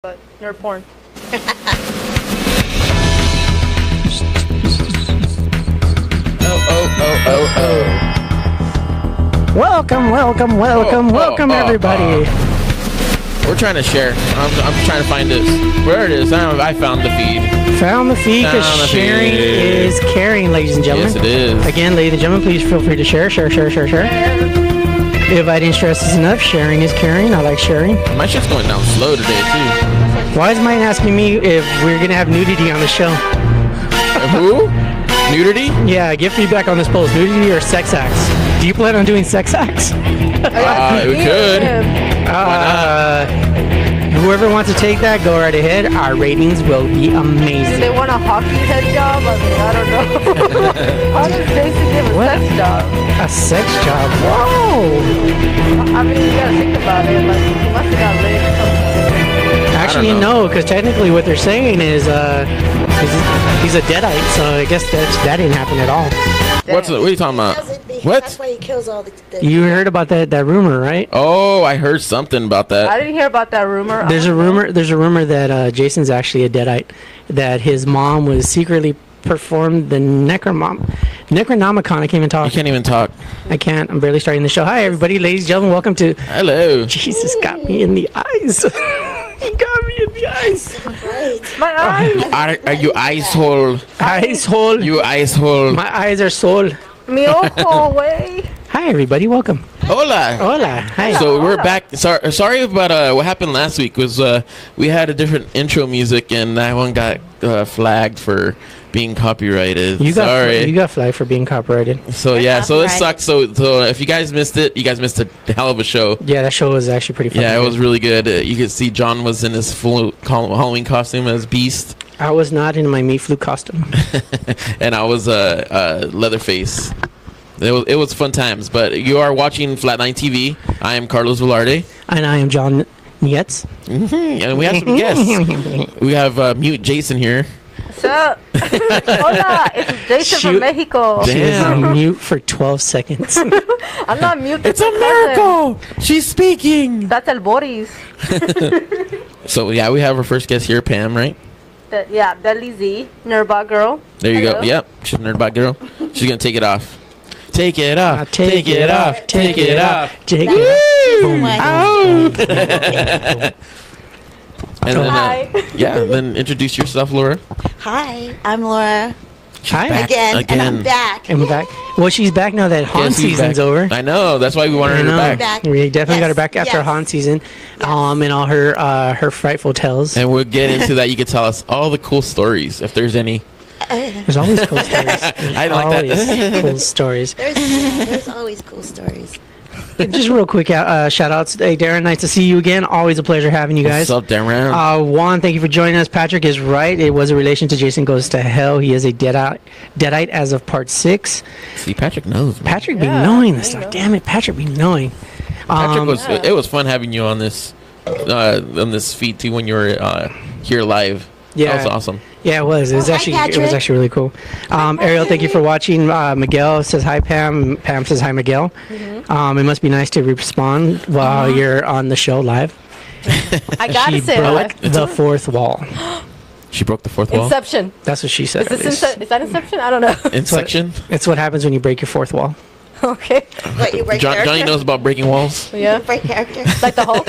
But nerd porn. Welcome, everybody. We're trying to share. I'm trying to find this. Where it is? I found the feed. Found the feed because sharing is caring, ladies and gentlemen. Yes, it is. Again, ladies and gentlemen, please feel free to share. If I didn't stress this enough, sharing is caring. I like sharing. My shit's going down slow today, too. Why is mine asking me if we're going to have nudity on the show? Who? Nudity? Yeah, give feedback on this post. Nudity or sex acts? Do you plan on doing sex acts? We could. Whoever wants to take that, go right ahead. Our ratings will be amazing. Do they want a hockey head job? I mean, I don't know. How does Jason give a sex job? A sex job? Whoa! I mean, you gotta think about it. Like, he must have got laid or something. Actually, no, because technically what they're saying is he's a deadite, so I guess that didn't happen at all. What are you talking about? What? That's why he kills all the You heard about that rumor, right? Oh, I heard something about that. I didn't hear about that rumor. There's a rumor that Jason's actually a deadite, that his mom was secretly performed the Necronomicon. I can't even talk. You can't even talk. I can't. I'm barely starting the show. Hi, everybody, ladies and gentlemen. Welcome to... Hello. Jesus got me in the eyes. He got me in the eyes. My eyes. Are you ice hole? Eyes hole. You ice hole. My eyes are soul. Mi ojo, way. Hi, everybody. Welcome. Hola. Hola. Hi. So we're back. Sorry about what happened last week. Was we had a different intro music and that one got flagged for being copyrighted. You got flagged for being copyrighted. So yeah, so it sucks. So if you guys missed it, you guys missed a hell of a show. Yeah, that show was actually pretty fun. Yeah, it was really good. You could see John was in his full Halloween costume as Beast. I was not in my meat flute costume. And I was Leatherface. It was fun times. But you are watching Flatline TV. I am Carlos Velarde. And I am John Nietz. And we have some guests. We have Mute Jason here. What's up? Hola, it's Jason from Mexico. She was on mute for 12 seconds. I'm not mute. It's a miracle. She's speaking. That's El Boris. So yeah, we have our first guest here, Pam, right? Yeah, Deli Z, Nerdbot girl. There you Hello. go. Yep, she's a Nerdbot girl. She's gonna take it off. Take it off. Take it off. Take it off. Take it And then, Hi. then introduce yourself, Laura. Hi, I'm Laura. Hi. back Again, and I'm back. And we're back. Well, she's back now that haunt Yes, he's season's back. over. I know. That's why we wanted her back. Back. We definitely got her back after Yes. haunt season, and all her frightful tales. And we'll get into that. You can tell us all the cool stories, if there's any. There's always cool stories. I like that. Always cool stories. There's always cool stories. Just real quick shout outs. Hey, Darren, nice to see you again. Always a pleasure having you guys. What's up, Darren? Juan, thank you for joining us. Patrick is right. It was a relation to Jason Goes to Hell. He is a deadite as of part 6. See, Patrick knows. Man. Patrick be knowing this stuff. Damn it, Patrick be knowing. Patrick it was fun having you on this feed too when you were here live. Yeah. That was awesome. Yeah, it was. It was Hi, actually Patrick. really cool. Ariel, thank you for watching. Miguel says hi, Pam. Pam says hi, Miguel. It must be nice to respond while you're on the show live. I gotta She say broke that. the fourth wall. She broke the fourth wall. Inception. That's what she said. Is that Inception? I don't know. Inception. It's what happens when you break your fourth wall. Okay. What, you break Johnny character? knows about breaking walls. Yeah. Break character? Like the Hulk.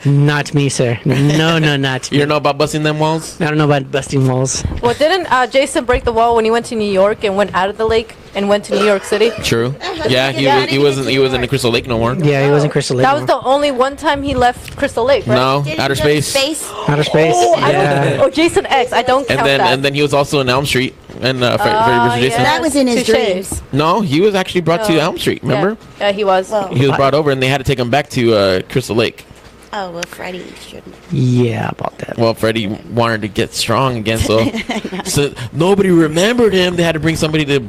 Not me, sir. No, not me. You know about busting them walls? I don't know about busting walls. Well, didn't Jason break the wall when he went to New York and went out of the lake and went to New York City? True. Yeah, he wasn't in the Crystal Lake no more. Yeah, he wasn't Crystal Lake. That was the only one time he left Crystal Lake, right? No, Didn't outer you go to space. Outer space. Oh, Jason X. I don't count that. And then he was also in Elm Street and Freddy vs. Jason. That was in his dreams. No, he was actually brought to Elm Street. Remember? Yeah, he was. Well, He was brought over and they had to take him back to Crystal Lake. oh, well, Freddy shouldn't. Yeah, about that. Well, Freddy wanted to get strong again, so nobody remembered him. They had to bring somebody to,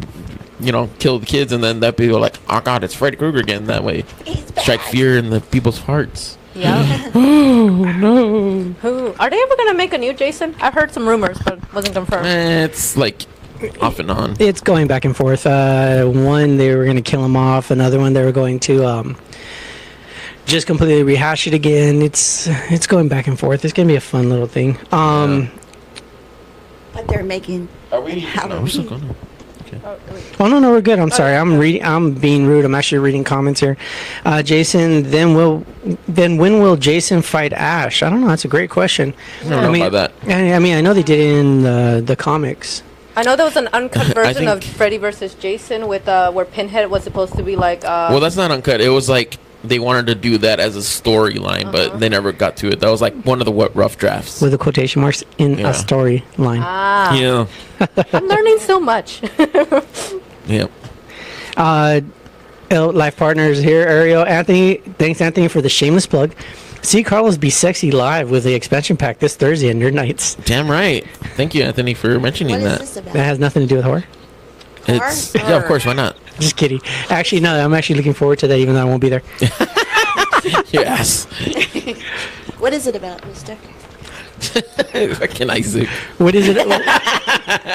kill the kids, and then that people were like, oh God, it's Freddy Krueger again. That way, strike fear in the people's hearts. Yeah. Oh no! Who are they ever gonna make a new Jason? I've heard some rumors, but wasn't confirmed. It's like off and on. It's going back and forth. One, they were going to kill him off. Another one, they were going to just completely rehash it again. It's going back and forth. It's gonna be a fun little thing. But they're making. Are we? No, we're still Halloween. going. Oh no, we're good. I'm sorry. I'm reading. I'm being rude. I'm actually reading comments here. Jason, then when will Jason fight Ash? I don't know. That's a great question. I don't know about that. I mean, I know they did it in the comics. I know there was an uncut version of think- Freddy versus Jason with where Pinhead was supposed to be like. Well, that's not uncut. It was like they wanted to do that as a storyline, but they never got to it. That was like one of the rough drafts. With the quotation marks in Yeah. a storyline. Yeah. I'm learning so much. Yeah. Life partners here, Ariel, Anthony. Thanks, Anthony, for the shameless plug. See Carlos be sexy live with the expansion pack this Thursday at Nerd Nights. Damn right. Thank you, Anthony, for mentioning What is that. this about? That has nothing to do with horror. It's yeah, of course. Why not? Just kidding. Actually, no. I'm actually looking forward to that, even though I won't be there. Yes. What is it about, mister? Fucking Isaac. What is it?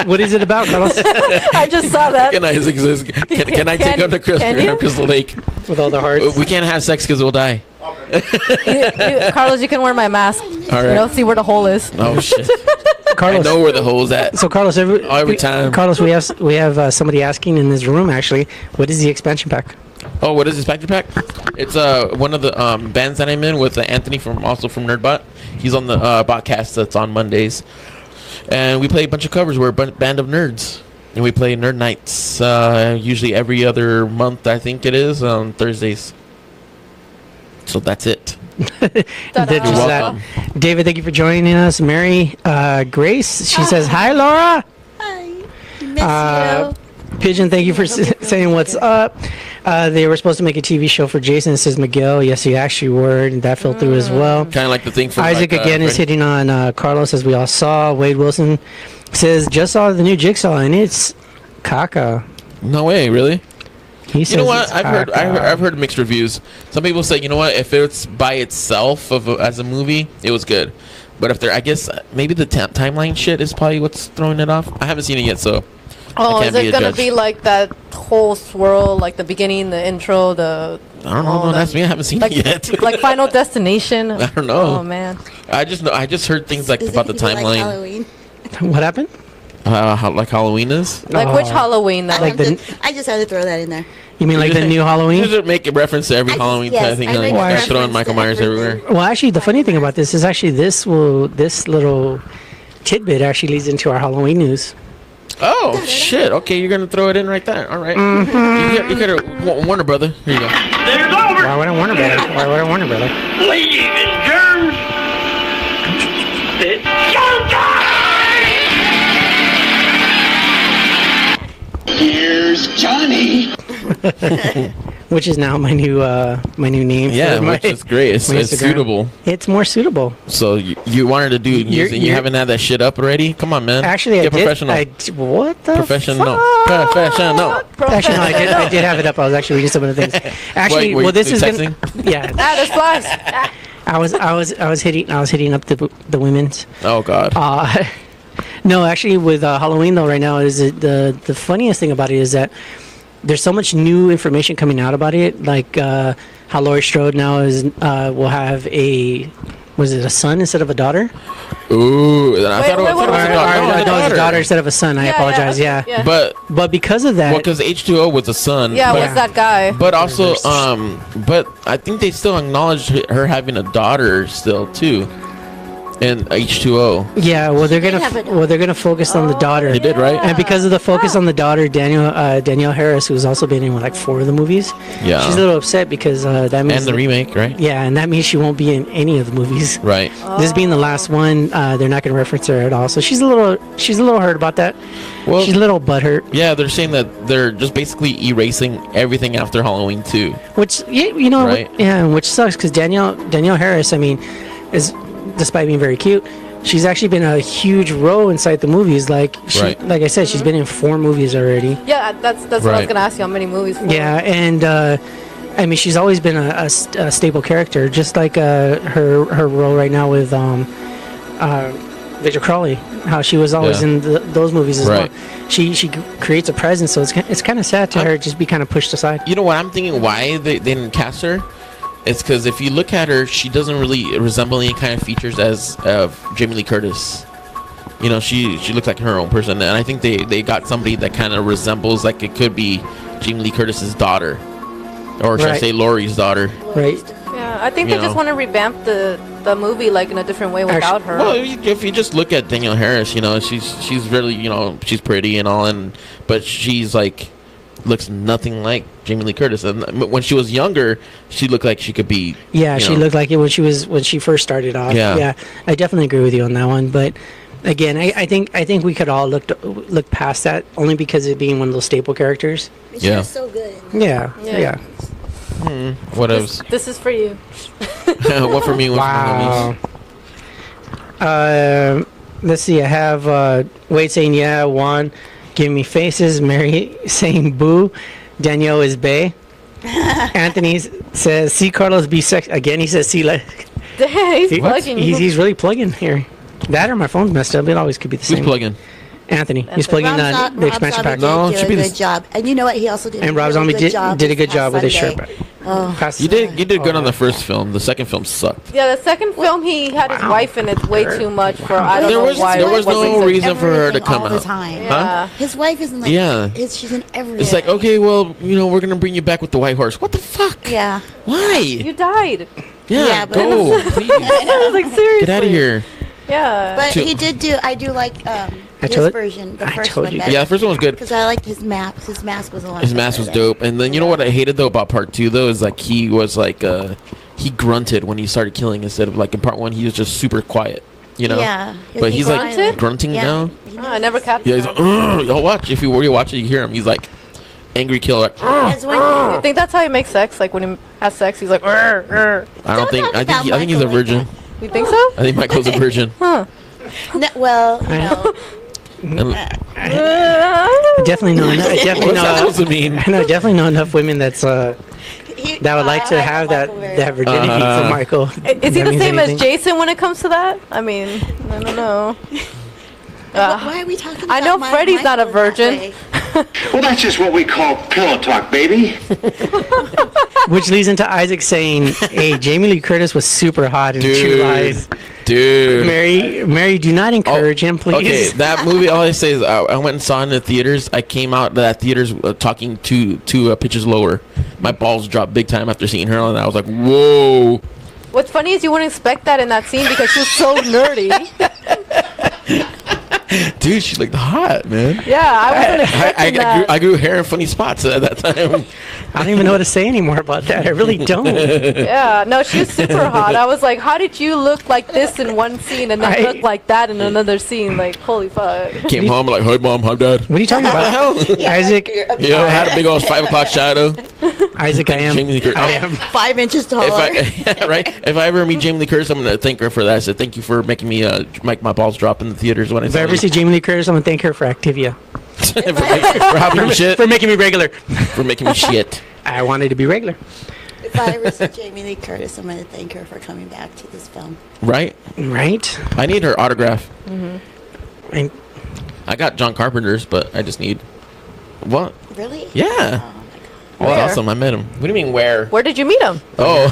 What is it about, Carlos? I just saw that. Fucking Isaac says, can I take him to can you? Crystal Lake? With all the hearts. We can't have sex because we'll die. Carlos, you can wear my mask. All right. You know, see where the hole is. Oh shit. I Carlos. know where the hole's at. So, Carlos, Every time. Carlos, we have somebody asking in this room. Actually, what is the expansion pack? Oh, what is this Spectre Pack? It's one of the bands that I'm in with Anthony from Nerdbot. He's on the podcast that's on Mondays, and we play a bunch of covers. We're a band of nerds, and we play Nerd Nights usually every other month. I think it is on Thursdays. So that's it. That You're just welcome. David, thank you for joining us. Mary Grace, she says hi, Laura. Hi. Miss you. Pigeon, thank you for saying what's up. They were supposed to make a TV show for Jason. It says Miguel. Yes, you actually were, and that fell through as well. Kind of like the thing from Isaac like, again is hitting on Carlos, as we all saw. Wade Wilson says just saw the new Jigsaw, and it's caca. No way, really. He says You know what? it's I've heard mixed reviews. Some people say, you know what? If it's by itself as a movie, it was good. But if I guess maybe the timeline shit is probably what's throwing it off. I haven't seen it yet, so. Oh, I is can't be it a gonna judge. be like that whole swirl, like the beginning, the intro, the? I don't know. all Don't that- ask me. I haven't seen Like, it yet. like Final Destination. I don't know. Oh man. I just know. I just heard things like Is about it the gonna be like timeline, Halloween? What happened? how, like Halloween is. Like which Oh. Halloween though? Like I just had to throw that in there. You mean like the new You Halloween? just make a reference to every I just- Halloween yes, thing. I Like, make a just throw in reference Michael to Myers everything. everywhere. Well, actually, the funny thing about this is actually this little tidbit actually leads into our Halloween news. Oh shit! Okay, you're gonna throw it in right there. All right. You got a Warner Brother. Here you go. It's over, Why would I warn her brother? Why would I warn her brother? ladies and germs. It's showtime! Here's Johnny. Which is now my new name. Yeah, for my, which is great. It's my Instagram. suitable. It's more suitable. So you wanted to do music, and you you're- haven't had that shit up already? Come on, man. Actually, Get professional. What the Professional. fuck? Professional. Actually, no, I did have it up. I was actually reading some of the things. Actually, Wait, well, this you is gonna, texting? yeah. Ah, there's flies. I was hitting up the women's. Oh God. No, actually, with Halloween though, right now is the funniest thing about it is that there's so much new information coming out about it. Like how Laurie Strode now will have a son instead of a daughter? Ooh, I thought it was, wait, what it was was a it? daughter. No, No, it's a daughter instead of a son. I apologize. Yeah. But Because of that, because H2O was a son. Yeah, but, what's that guy? But also, but I think they still acknowledge her having a daughter still too, in H2O. yeah, well they're have a daughter. gonna focus on the daughter. They did, right? And because of the focus on the daughter, Danielle Harris, who's also been in like 4 of the movies, Yeah. she's a little upset because that means And the remake, right? yeah, and that means she won't be in any of the movies. Right. This being the last one, they're not going to reference her at all. So she's a little hurt about that. Well, She's a little butthurt. yeah, they're saying that they're just basically erasing everything after Halloween 2. Which you know, Right. yeah, which sucks because Danielle Harris, I mean, is despite being very cute, she's actually been a huge role inside the movies. Like Right. like I said, she's been in 4 movies already. Yeah, that's what I was Right. gonna ask you. How many movies? For? Yeah, and I mean, she's always been a stable character, just like her role right now with Victor Crowley. How she was always Yeah. in those movies as Right. well. She creates a presence, so it's kind of sad to her just be kind of pushed aside. You know what I'm thinking? Why they didn't cast her? It's because if you look at her, she doesn't really resemble any kind of features as Jamie Lee Curtis. You know, she looks like her own person, and I think they got somebody that kind of resembles, like it could be Jamie Lee Curtis's daughter, or should I say Laurie's daughter? Right. Yeah, I think they just want to revamp the movie like in a different way without her. Well, if you just look at Danielle Harris, you know, she's really, you know, she's pretty and all, but she's like looks nothing like Jamie Lee Curtis. And when she was younger, she looked like she could be. Yeah, she looked like it when she first started off. Yeah, I definitely agree with you on that one, but. Again, I think we could all look past that only because of being one of those staple characters. She was so good. Yeah. What else? This is for you. What for me? Wow. Let's see. I have Wade saying yeah. Juan giving me faces. Mary saying boo. Danielle is bae. Anthony says see Carlos be sex again. He says see like. He's plugging. He's really plugging here. That or my phone's messed up. It always could be the same. Who's plugging? Anthony. He's plugging the expansion pack. No, did a good job. And you know what? He also did. And Rob Zombie did a good job with his shirt. You did good on the first film. The second film sucked. Yeah, the second film he had his wife in it way too much for. I don't know why. There was no reason for her to come all out. the time. Huh? His wife isn't like. She's in everything. It's like, okay, well, you know, we're gonna bring you back with the white horse. What the fuck? Yeah. Why? You died. Yeah, but go, please. I was like, seriously. Get out of here. Yeah. But he did do. I do like his version. The first one. Yeah, the first one was good. Because I liked his mask. His mask was a lot. His mask was dope. And then you know what I hated though about part 2 though is like he was like he grunted when he started killing instead of like in part 1 he was just super quiet. You know. Yeah. But he's like grunting now. I never captured. Yeah, he's like, you'll watch if you watch it, you hear him. He's like angry killer. Like, you think that's how he makes sex? Like when he has sex, he's like. I don't think. I think he's a virgin. You think so? I think Michael's a virgin. Huh. No, well, no. Definitely know. What's that supposed to mean? I know. Definitely know enough women that would like to have that virginity for Michael. Is he the same as Jason when it comes to that? I mean, I don't know. Why are we talking about I know Freddie's not a virgin. Well, that's just what we call pillow talk, baby. Which leads into Isaac saying, hey, Jamie Lee Curtis was super hot in True Lies. Dude. Mary, do not encourage him, please. Okay, that movie, all I say is I went and saw it in the theaters. I came out of that theaters talking to pitches lower. My balls dropped big time after seeing her, and I was like, whoa. What's funny is you wouldn't expect that in that scene because she was so nerdy. Dude, she looked hot, man. Yeah, I wasn't expecting that. I grew hair in funny spots at that time. I don't even know what to say anymore about that. I really don't. Yeah, no, she was super hot. I was like, how did you look like this in one scene and then look like that in another scene? Like, holy fuck. Came home like, hi, Mom, hi, Dad. What are you talking about? Isaac. Yeah, I had a big old 5 o'clock shadow. Isaac, I am 5 inches taller. Right? If I ever meet Jamie Lee Curtis, I'm going to thank her for that. I said, thank you for making me make my balls drop in the theaters when I If I ever see Jamie Lee Curtis, I'm going to thank her for Activia. for helping me shit. For making me regular. For making me shit. I wanted to be regular. If I ever see Jamie Lee Curtis, I'm going to thank her for coming back to this film. Right? I need her autograph. Mm-hmm. I got John Carpenter's, but I just need... What? Really? Yeah. Oh, my God. Oh, that's awesome. I met him. What do you mean, where? Where did you meet him? Oh.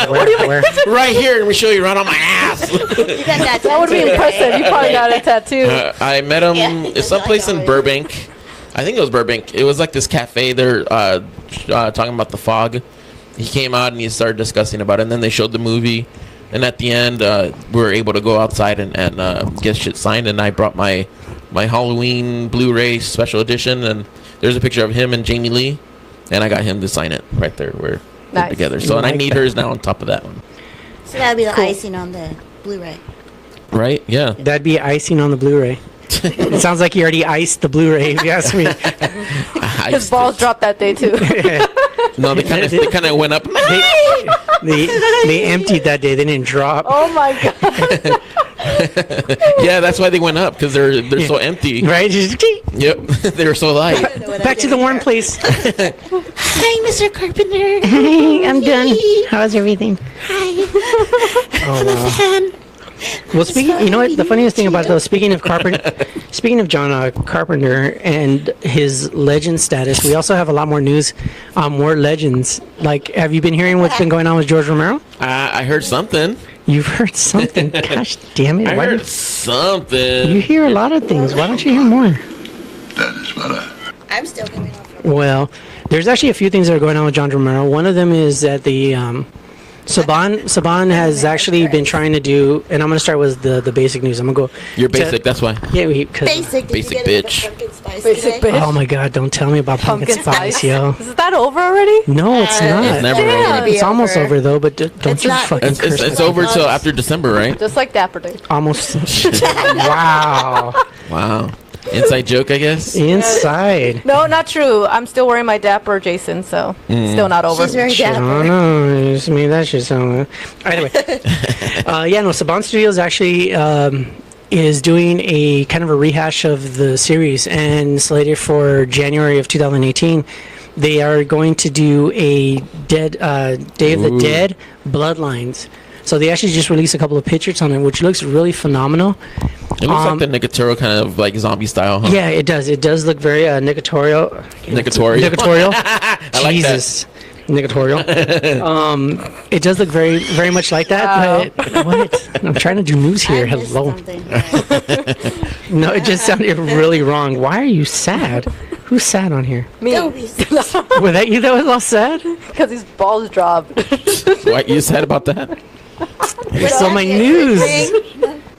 Where? Right here. Let me show you right on my ass. You got that That would be impressive. You probably got a tattoo. I met him someplace in Burbank. I think it was Burbank. It was like this cafe. They're talking about The Fog. He came out and he started discussing about it. And then they showed the movie. And at the end, we were able to go outside and get shit signed. And I brought my Halloween Blu-ray special edition. And there's a picture of him and Jamie Lee. And I got him to sign it right there. We're together. So, and I need hers now on top of that one. So that would be the icing on the Blu-ray. Right? Yeah. That'd be icing on the Blu-ray. It sounds like he already iced the Blu-ray, if you ask me. His balls dropped that day, too. No, they kind of went up. They emptied that day. They didn't drop. Oh, my God. Yeah, that's why they went up, because they're so empty. Right? Just, yep. They were so light. Back to the warm place. Hi, Mr. Carpenter. Hey, I'm done. How's everything? Hi. Oh, wow. Well, speaking, you know what? The funniest thing about those, speaking of John Carpenter and his legend status, we also have a lot more news on more legends. Like, have you been hearing what's been going on with George Romero? I heard something. You've heard something. Gosh damn it! I Why heard do something. you hear a lot of things? Why don't you hear more? That is better. I'm still coming off. Well, there's actually a few things that are going on with John Romero. One of them is that the Saban has actually been trying to do, and I'm going to start with the basic news. I'm going to go. You're basic, that's why. Yeah, because Basic. Did Basic you get bitch. the pumpkin spice Basic today? bitch. oh my God, don't tell me about pumpkin spice, yo. Is that over already? No, it's not. It's never Damn. over. It's almost over though, but don't It's you not- fucking It's, curse it's me. over till after December, right? Just like Dapper Day. Almost. Wow. Wow. Inside joke, I guess. Inside. No, not true. I'm still wearing my Dapper Jason, so still not over. She's very I don't dapper. know. Just me, that shit sound. Anyway, yeah, no. Saban Studios actually is doing a kind of a rehash of the series, and slated for January of 2018. They are going to do a Day of the Dead Bloodlines. So they actually just released a couple of pictures on it, which looks really phenomenal. It looks like the Nicotero kind of like zombie style, huh? Yeah, it does. It does look very Nicotorial. Nicotorial. Nicotorial. I like Jesus. Nicotorial. It does look very, very much like that. But what? I'm trying to do news here. I missed Hello. something. No, it just sounded really wrong. Why are you sad? Who's sad on here? Me, Don't be Was that you that was all sad? because his balls dropped. What you said about that? So my news.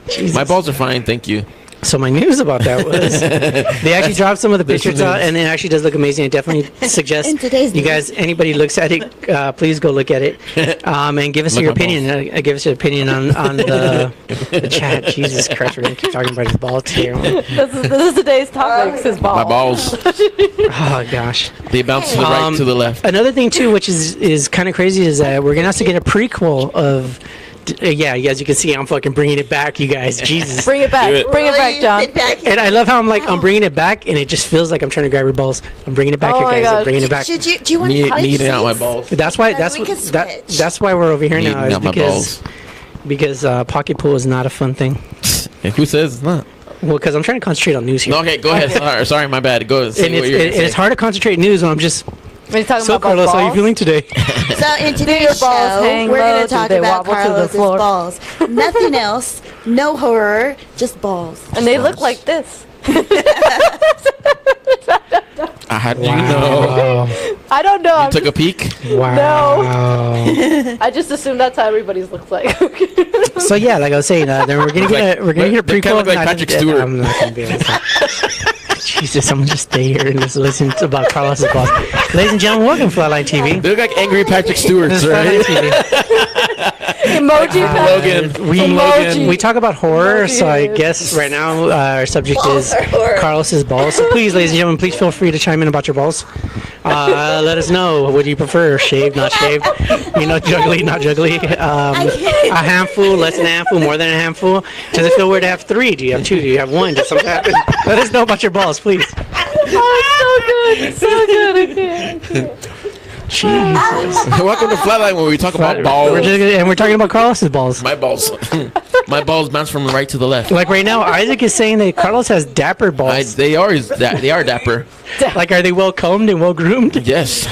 Jesus. My balls are fine, thank you. So my news about that was they actually dropped some of the There's pictures some out, news. and it actually does look amazing. I definitely suggest In today's you news. guys, anybody looks at it, please go look at it, and give us Look your my balls. opinion. Give us your opinion on the chat. Jesus Christ, we're gonna keep talking about his balls here. This is today's topic. His balls. My balls, Oh gosh. they bounce to the right, to the left. Another thing too, which is kind of crazy, is that we're gonna have to get a prequel of. Yeah, as you can see, I'm fucking bringing it back, you guys. Jesus. Bring it back. Do it. Bring it back, John. And I love how I'm bringing it back, and it just feels like I'm trying to grab your balls. I'm bringing it back, Oh you my guys. I'm God. bringing it back. Do you want to Kneading out my balls. That's why. Then That's we what. can switch. That's why we're over here now. Kneading Is out my balls. because pocket pool is not a fun thing. And who says it's not? Well, because I'm trying to concentrate on news here. No, okay, go ahead. Sorry, my bad. Go. Say And what it's, you're gonna it's say. hard to concentrate news when I'm just. When he's talking So, about Carlos, balls. how are you feeling today? So in today's balls show, hang we're low? going to Do talk they about wobble to the Carlos's floor? balls. Nothing else. No horror. Just balls. And they look like this. How do you know? I don't know. I'm Took a peek. Wow. I just assume that's how everybody's looks like. So yeah, like I was saying, then we're gonna get a They prequel. kinda look like of Patrick Night of the Dead. Stewart. I'm not gonna be able to. Jesus, I'm gonna just stay here and just listen to about Carlos's balls. Ladies and gentlemen, welcome to Flatline TV. They look like angry Patrick Stewart's, This is Flatline right? TV. Emoji. Logan. We talk about horror, so I Emoji. guess right now our subject Balls is are horror. Carlos's balls. So please, ladies and gentlemen, please feel free to chime in about your balls. Let us know. What do you prefer? Shaved, not shaved? Juggly, not juggly? A handful, less than a handful, more than a handful? Does it feel weird to have three? Do you have two? Do you have one? Does something happen? Let us know about your balls, please. Oh, it's so good. So good. I can't. Jesus. Welcome to Flatline, where we talk about balls. We're talking about Carlos's balls. My balls. My balls bounce from the right to the left. Like right now, Isaac is saying that Carlos has dapper balls. They are dapper. Like, are they well combed and well groomed? Yes.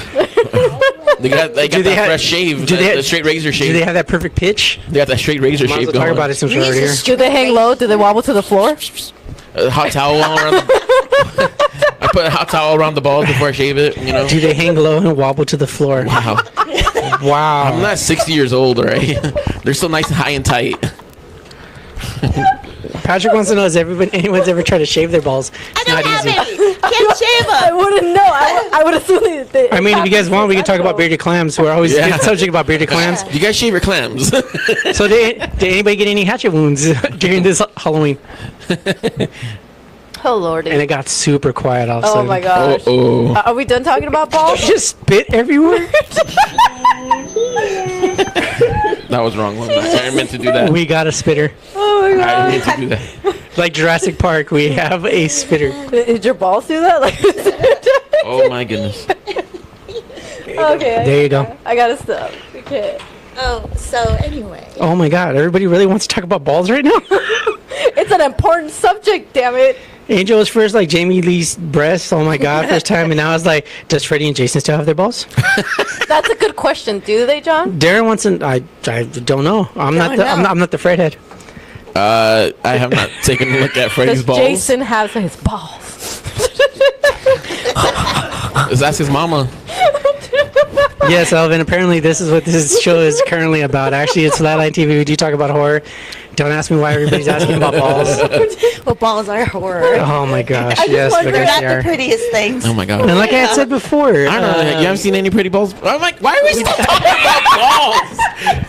They got Do they that have- fresh shave, do they- the straight razor Do shave. they have that perfect pitch? They got that straight razor Might as shave well talk going. about it since we're already here. Do they hang low? Do they wobble to the floor? A hot towel all around. I put a hot towel around the balls before I shave it. Do they hang low and wobble to the floor? Wow. Wow. I'm not 60 years old, right? They're still nice and high and tight. Patrick wants to know, has anyone's ever tried to shave their balls? It's I not don't have easy. any. Can't shave I them. wouldn't know. I would assume that they. I mean, if you guys want, we can talk about bearded clams. We're always Yeah. the subject about bearded clams. You guys shave your clams. So did anybody get any hatchet wounds during this Halloween? Oh lordy. And it got super quiet all of a Oh sudden. my gosh. Oh. Are we done talking about balls? Just spit everywhere. That was wrong. I didn't meant to do that. We got a spitter. Oh my I god. didn't mean to do that. Like Jurassic Park, we have a spitter. Did your balls do that? Like, Oh my goodness. okay. There you go. I gotta stop. Okay. Oh, so anyway. Oh my God! Everybody really wants to talk about balls right now. It's an important subject, damn it. Angel was first like Jamie Lee's breasts. Oh my God, first time, and now it's like, does Freddie and Jason still have their balls? That's a good question. Do they, John? Darren wants an. I don't know. I'm not the Fred head. I have not taken a look at Freddie's Does balls. Jason have his balls? That's his mama. Yes, Elvin. Apparently, this is what this show is currently about. Actually, it's Flatline TV. We do talk about horror. Don't ask me why everybody's asking about balls. Well, balls are horror. Oh my gosh! I just Yes, wonder- I They're guess not they the are. prettiest things. Oh my god. And like I had said before, I don't know. You haven't seen any pretty balls? I'm like, why are we still talking about balls?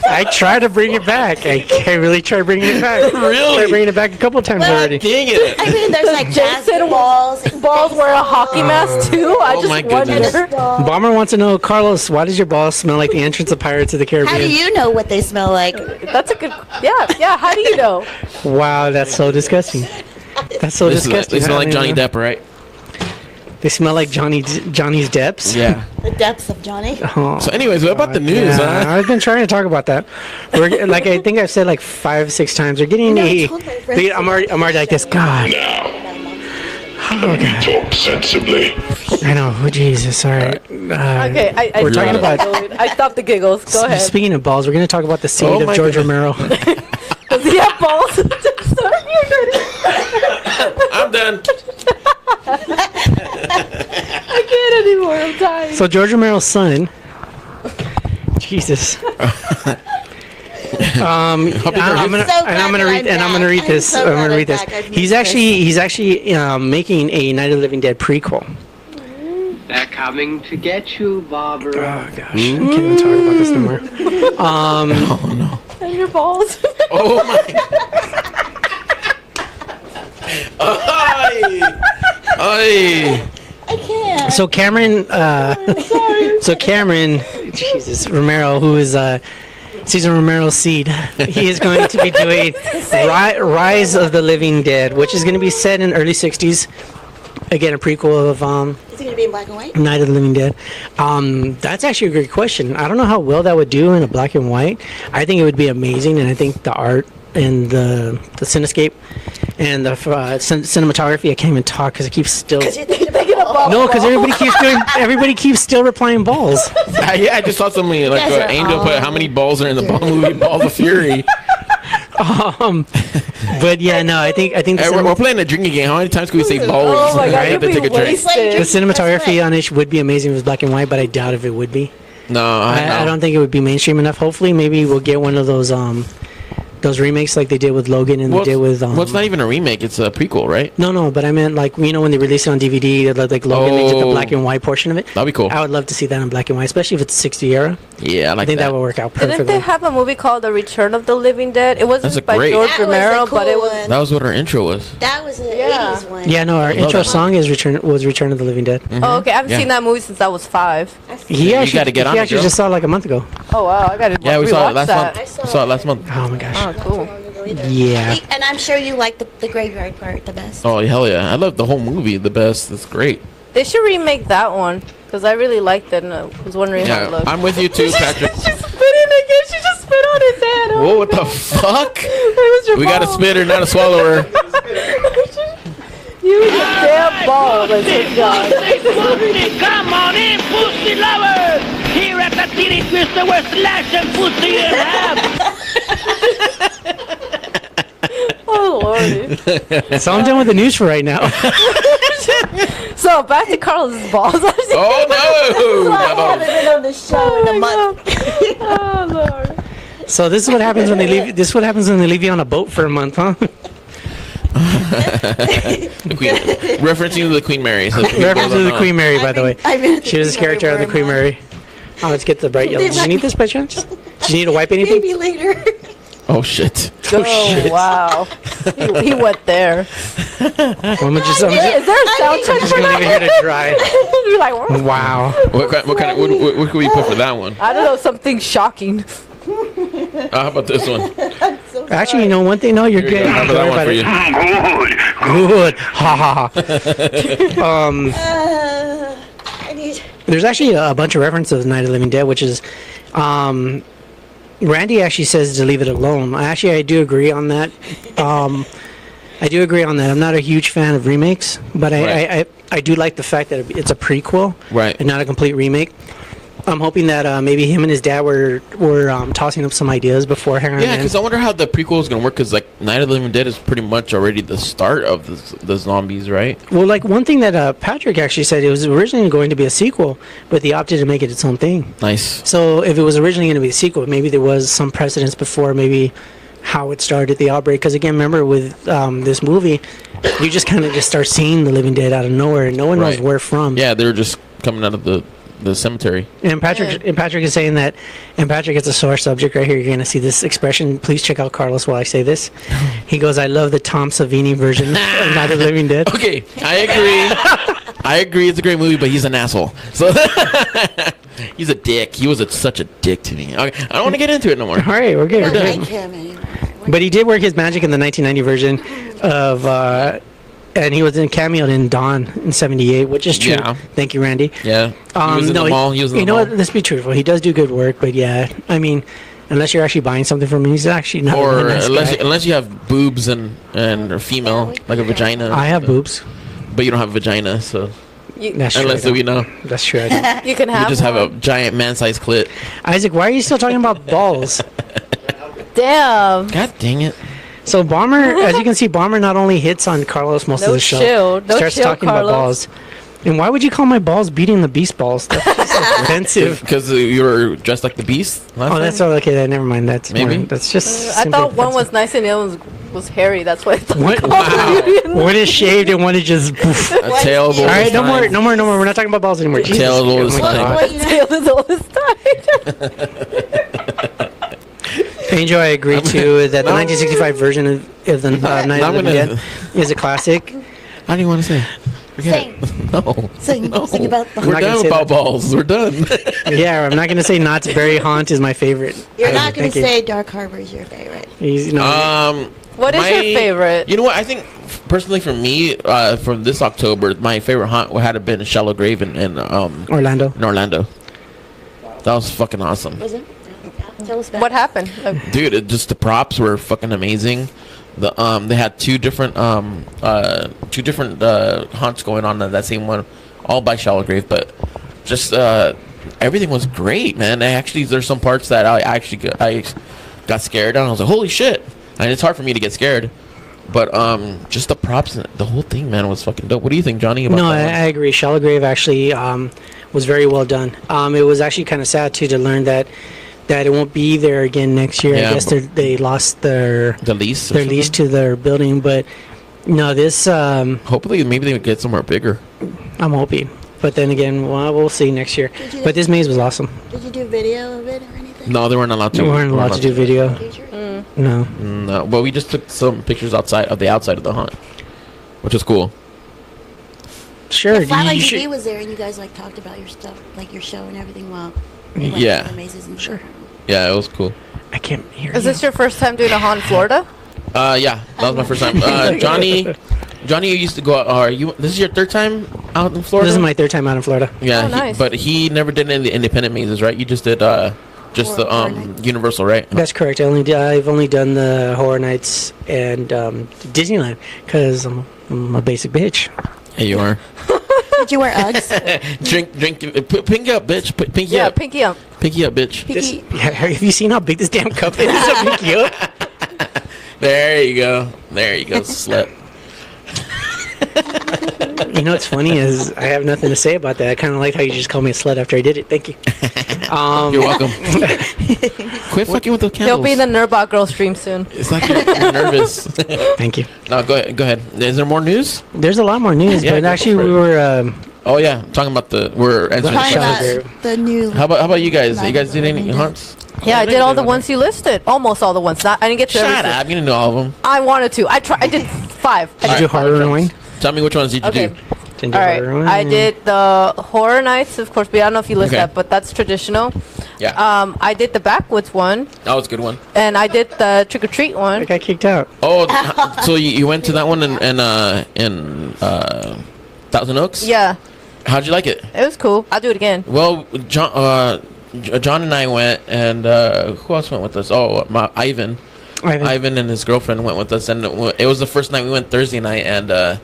I try to bring it back. I really try bringing it back. Really? Try bringing it back a couple times Well, already. Dang it. I mean, there's like Jason basketballs. Balls wear a hockey mask too? I Oh just my wonder. goodness. Bomber wants to know, Carlos, why does your balls smell like the entrance of Pirates of the Caribbean? How do you know what they smell like? That's a good. Yeah. How do you know? Wow, that's so disgusting. That's so disgusting. They smell I like don't Johnny even know. Depp, right? They smell like Johnny's depths. Yeah. The depths of Johnny. Oh, So anyways, what about the news, yeah, huh? I've been trying to talk about that. We're like, I think I've said like 5-6 times. We're getting I'm already like this. God. Oh God. Talk sensibly. I know. Oh, Jesus. All right. Okay, I We're talking about. I stopped the giggles. Go ahead. Speaking of balls, we're going to talk about the seed Oh of my George God. Romero. Does he have balls? Sorry, I'm done. I can't anymore. I'm tired. So George Romero's son. Jesus. I'm gonna read this. I'm gonna read this. He's actually making a Night of the Living Dead prequel. They're coming to get you, Barbara. Oh gosh, I can't even talk about this no more. Oh no. And your balls. Oh my. Ay. I can't. So Cameron, Jesus Romero, who is Cesar Romero's seed, he is going to be doing Rise of the Living Dead, which is going to be set in early '60s. Again, a prequel of Is it going to be in black and white? Night of the Living Dead. That's actually a great question. I don't know how well that would do in a black and white. I think it would be amazing, and I think the art and the cinescape and the cinematography. I can't even talk because I keep still. You're thinking about No, because everybody keeps still replying balls. Yeah, I just saw somebody like guys are Angel put all- how many balls are in the ball movie Balls of Fury. But yeah, no, I think the, Hey, we're playing a drinking game. How many times can we say balls? Oh my God, I have to you'd take be a drink. wasted. the cinematography on it would be amazing if it was black and white, but I doubt if it would be. No, I don't think it would be mainstream enough. Hopefully, maybe we'll get one of those remakes like they did with Logan and Well, they did with. well, it's not even a remake. It's a prequel, right? No, but I meant like when they release it on DVD, like Logan, they did the Oh. black and white portion of it. That'd be cool. I would love to see that in black and white, especially if it's 60 era. Yeah, I like I think that that. would work out Didn't perfectly. they have a movie called The Return of the Living Dead? It That's a wasn't by great- George That was a Romero, but it cool was. one. That was what our intro was. That was an Yeah. 80s one. Yeah, no, our intro that. song is Return of the Living Dead. Oh, okay. I haven't Yeah. seen that movie since I was 5. He You actually, gotta get on he it, actually girl. just saw it like a month ago. Oh wow, I gotta Yeah, we saw it rewatch last that. month. We saw it last month. Oh my gosh. Oh, cool. Yeah. And I'm sure you like the graveyard part the best. Oh hell yeah! I love the whole movie. The best. It's great. They should remake that one because I really liked it and I was wondering how it Yeah, looked. I'm with you too, Patrick. She spit in again. She just spit on his hand. Whoa, what the fuck? It was your We got a ball. spitter, not a swallower. You was a damn ball. That's what God. Come on in, pussy lovers! Here at the Titty Twister, we're slashing pussy in half! Oh lordy. So I'm done with the news for right now. So back to Carlos's balls. Oh no! I haven't been on the show in a month. Oh lord. So this is what happens when they leave. This is what happens when they leave you on a boat for a month, huh? The Queen, referencing to the Queen Mary. So Reference to the Queen Mary, by the way. I've been She was a character of the Queen Mary. Oh, let's get the bright yellow. Did you need this by chance? Did you need to wipe anything? Maybe later. Oh shit! Oh wow. He went there. I'm just Is there a soundtrack for gonna leave it here that? to dry. You're like, what? Wow. What kind of? What could we put for that one? I don't know, something shocking. How about this one? Actually, you know one thing. No, you're good. How about Don't that worry one about for it. you? Good. Ha ha ha. I need. There's actually a bunch of references to Night of the Living Dead, which is, Randy actually says to leave it alone. I do agree on that. I do agree on that. I'm not a huge fan of remakes, but I do like the fact that it's a prequel, Right. and not a complete remake. I'm hoping that maybe him and his dad were tossing up some ideas beforehand. Yeah, because I wonder how the prequel is going to work, because, like, Night of the Living Dead is pretty much already the start of the zombies, right? Well, like, one thing that Patrick actually said, it was originally going to be a sequel, but they opted to make it its own thing. Nice. So if it was originally going to be a sequel, maybe there was some precedence before maybe how it started, the outbreak. Because, again, remember with this movie, you just kind of just start seeing the Living Dead out of nowhere, and no one knows where from. Yeah, they were just coming out of the cemetery. And Patrick is saying that, and Patrick, it's a sore subject right here. You're going to see this expression. Please check out Carlos while I say this. He goes, "I love the Tom Savini version of Night of the Living Dead." Okay, I agree. I agree, it's a great movie, but he's an asshole. So he's a dick. He was such a dick to me. Okay, I don't want to get into it no more. All right, we're good. I We're don't good. like him anymore. But he did work his magic in the 1990 version of, and he was cameoed in Dawn in '78, which is true. Yeah. Thank you, Randy. Yeah. He was in the mall. He was in the you know mall. what? Let's be truthful. He does do good work, but yeah, I mean, unless you're actually buying something from him, he's actually not. Or really a nice guy. unless you have boobs and are female, like a vagina. I have boobs. But you don't have a vagina, so That's true. unless I don't. we know. That's true. I don't. You can have You just have a one. giant man-sized clit. Isaac, why are you still talking about balls? Damn. God dang it. So Bomber, as you can see, Bomber not only hits on Carlos most of No the show, chill. No starts chill, talking about Carlos. balls. And why would you call my balls beating the beast balls? That's just offensive. Because you were dressed like the Beast last Oh, time? that's all okay. Then never mind. That's Maybe. more, that's just. I simply thought one was offensive. nice and the other one was hairy. That's why I thought. What? Wow. One is shaved and one is just. Poof. A tail All right, no more. We're not talking about balls anymore. Jesus. Tail is always Oh my fine. God. Well, you know, Tail is always tied. Angel, I agree too that the 1965 version of the Night of the Living Dead is a classic. How do you want to say? Sing. No. Sing about the We're not gonna done say about that. balls. We're done. Yeah, I'm not gonna say Knott's Berry Haunt is my favorite. You're not going Thank to you. say Dark Harbor is your favorite. He's, no, What is your favorite? You know what? I think personally for me, from this October, my favorite hunt had to been Shallow Grave in Orlando. Orlando. That was fucking awesome. Was it? Tell us about What happened? Dude, just the props were fucking amazing. They had two different hunts going on in that same one, all by Shallow Grave, but just everything was great, man. There's some parts that I got scared and I was like, holy shit! And it's hard for me to get scared, but just the props, and the whole thing, man, was fucking dope. What do you think, Johnny? About No, that I agree. Shallow Grave actually was very well done. It was actually kind of sad too to learn that it won't be there again next year. Yeah, I guess they lost their the lease? or their lease something? to their building, but no, this Hopefully, maybe they would get somewhere bigger. I'm hoping. But then again, well, we'll see next year. you- But this maze was awesome. Did you do video of it or anything? No, they weren't allowed to. We weren't allowed to do video. Feature? No. No, but we just took some pictures outside of the hunt, which was cool. Sure. Yeah, Flatline you TV should, was there, and you guys like talked about your stuff, like your show and everything. While they went Yeah. to the mazes and Sure. stuff. Yeah, it was cool. I can't hear Is you. this your first time doing a haunt in Florida? Yeah, that was my first time. Johnny, you used to go out. This is your third time out in Florida? This is my third time out in Florida. Yeah, Oh, nice. but he never did any of the independent mazes, right? You just did just the Horror Nights. Universal, right? That's correct. I've only done the Horror Nights and Disneyland because I'm a basic bitch. Hey, you are. Did you wear Uggs? Drink, pinky up, bitch. Pinky Yeah, up, pinky up. pinky up, bitch. Pinky. Yeah, have you seen how big this damn cup is? It's so cute. There you go, slut. You know what's funny is I have nothing to say about that. I kind of like how you just called me a slut after I did it. Thank you. You're welcome. Quit fucking with the candles. He'll be in the Nurbot Girl stream soon. It's like you're nervous. Thank you. No, go ahead. Is there more news? There's a lot more news, Yeah, but go actually for it. we were. Oh yeah, talking about we're answering the Talking Shallow questions. Grave. about the new. How about you guys? You Night guys of did the any Living Dead. hunts? Yeah, I did all the ones you listed. Almost all the ones. I didn't get to Shut everything. up! You didn't know all of them. I wanted to. I did 5. Did you do Horror Ruin? Tell me which ones did you Okay. do? Didn't you All do right. Horror Ruin? I did the Horror Nights, of course, but I don't know if you list Okay. that, but that's traditional. Yeah, I did the Backwoods one, that was a good one. and I did the Trick or Treat I one. got kicked out. Oh, so you went to that one in Thousand Oaks? Yeah, How'd you like it? it was cool. I'll do it again. Well, John, John and I went, and who else went with us? Oh, Ivan and his girlfriend went with us, and it was the first night. We went Thursday night, and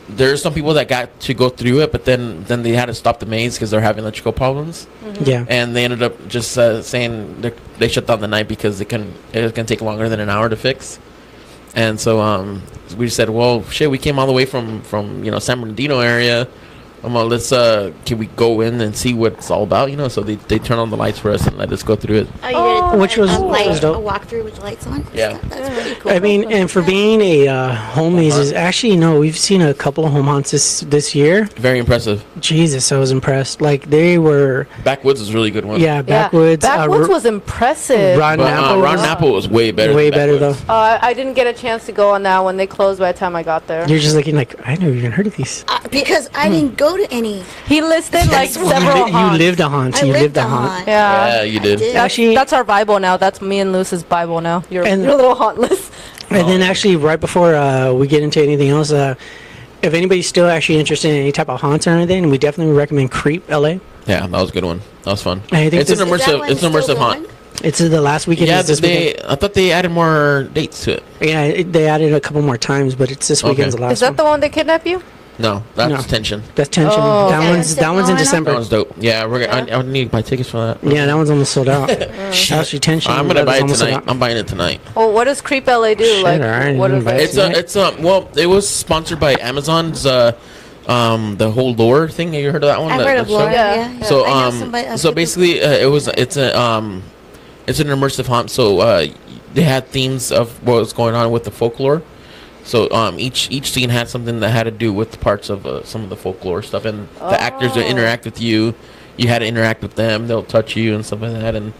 there's some people that got to go through it, but then they had to stop the maze because they're having electrical problems. Yeah. And they ended up just saying they shut down the night because it can take longer than an hour to fix. And so we said, well, shit, we came all the way from San Bernardino area. Let's can we go in and see what it's all about? So they turned on the lights for us and let us go through it. Oh, you did Which was dope. a walkthrough with the lights on? Yeah. That's pretty cool. I mean, and for being a home maze, is actually, we've seen a couple of home haunts this year. Very impressive. Jesus, I was impressed. Like, they were... Backwoods is a really good one. Yeah, Backwoods. Backwoods was impressive. Rotten Apple. Rotten Apple was way better. Way than better, though. I didn't get a chance to go on that when they closed by the time I got there. You're just looking like, I never even heard of these. Because I didn't go to any. He listed like several You haunts. lived a haunt. I You lived lived a a haunt. haunt. Yeah. Yeah, you did. Actually, That's our Bible now. That's me and Luce's Bible now. Your And- little haunt list. and then actually, right before we get into anything else, if anybody's still actually interested in any type of haunts or anything, we definitely recommend Creep LA. Yeah, that was a good one. That was fun. I think It's an this- Is that immersive. one It's an still immersive haunt. going? It's the last weekend. Yeah, is this weekend. I thought they added more dates to it. Yeah, they added a couple more times, but it's this weekend's the last Is that one. the one they kidnap you? No, that's No. Tension. That's Tension. Oh, that okay. one's Still in going on? December. That one's dope. Yeah, I need to buy tickets for that. Yeah, that one's almost sold out. Actually, Tension. I'm gonna buy it almost sold tonight. out. I'm buying it tonight. Well, what does Creep LA do? Shit, Like, alright, what you is invite it? us. Well, it was sponsored by Amazon's the whole lore thing. Have you heard of that one? I've The- heard the of show? Laura. Yeah. Yeah. So I know somebody- so basically it's an immersive haunt. So they had themes of what was going on with the folklore. So each scene had something that had to do with parts of some of the folklore stuff, and the actors that interact with you, you had to interact with them. They'll touch you and stuff like that, and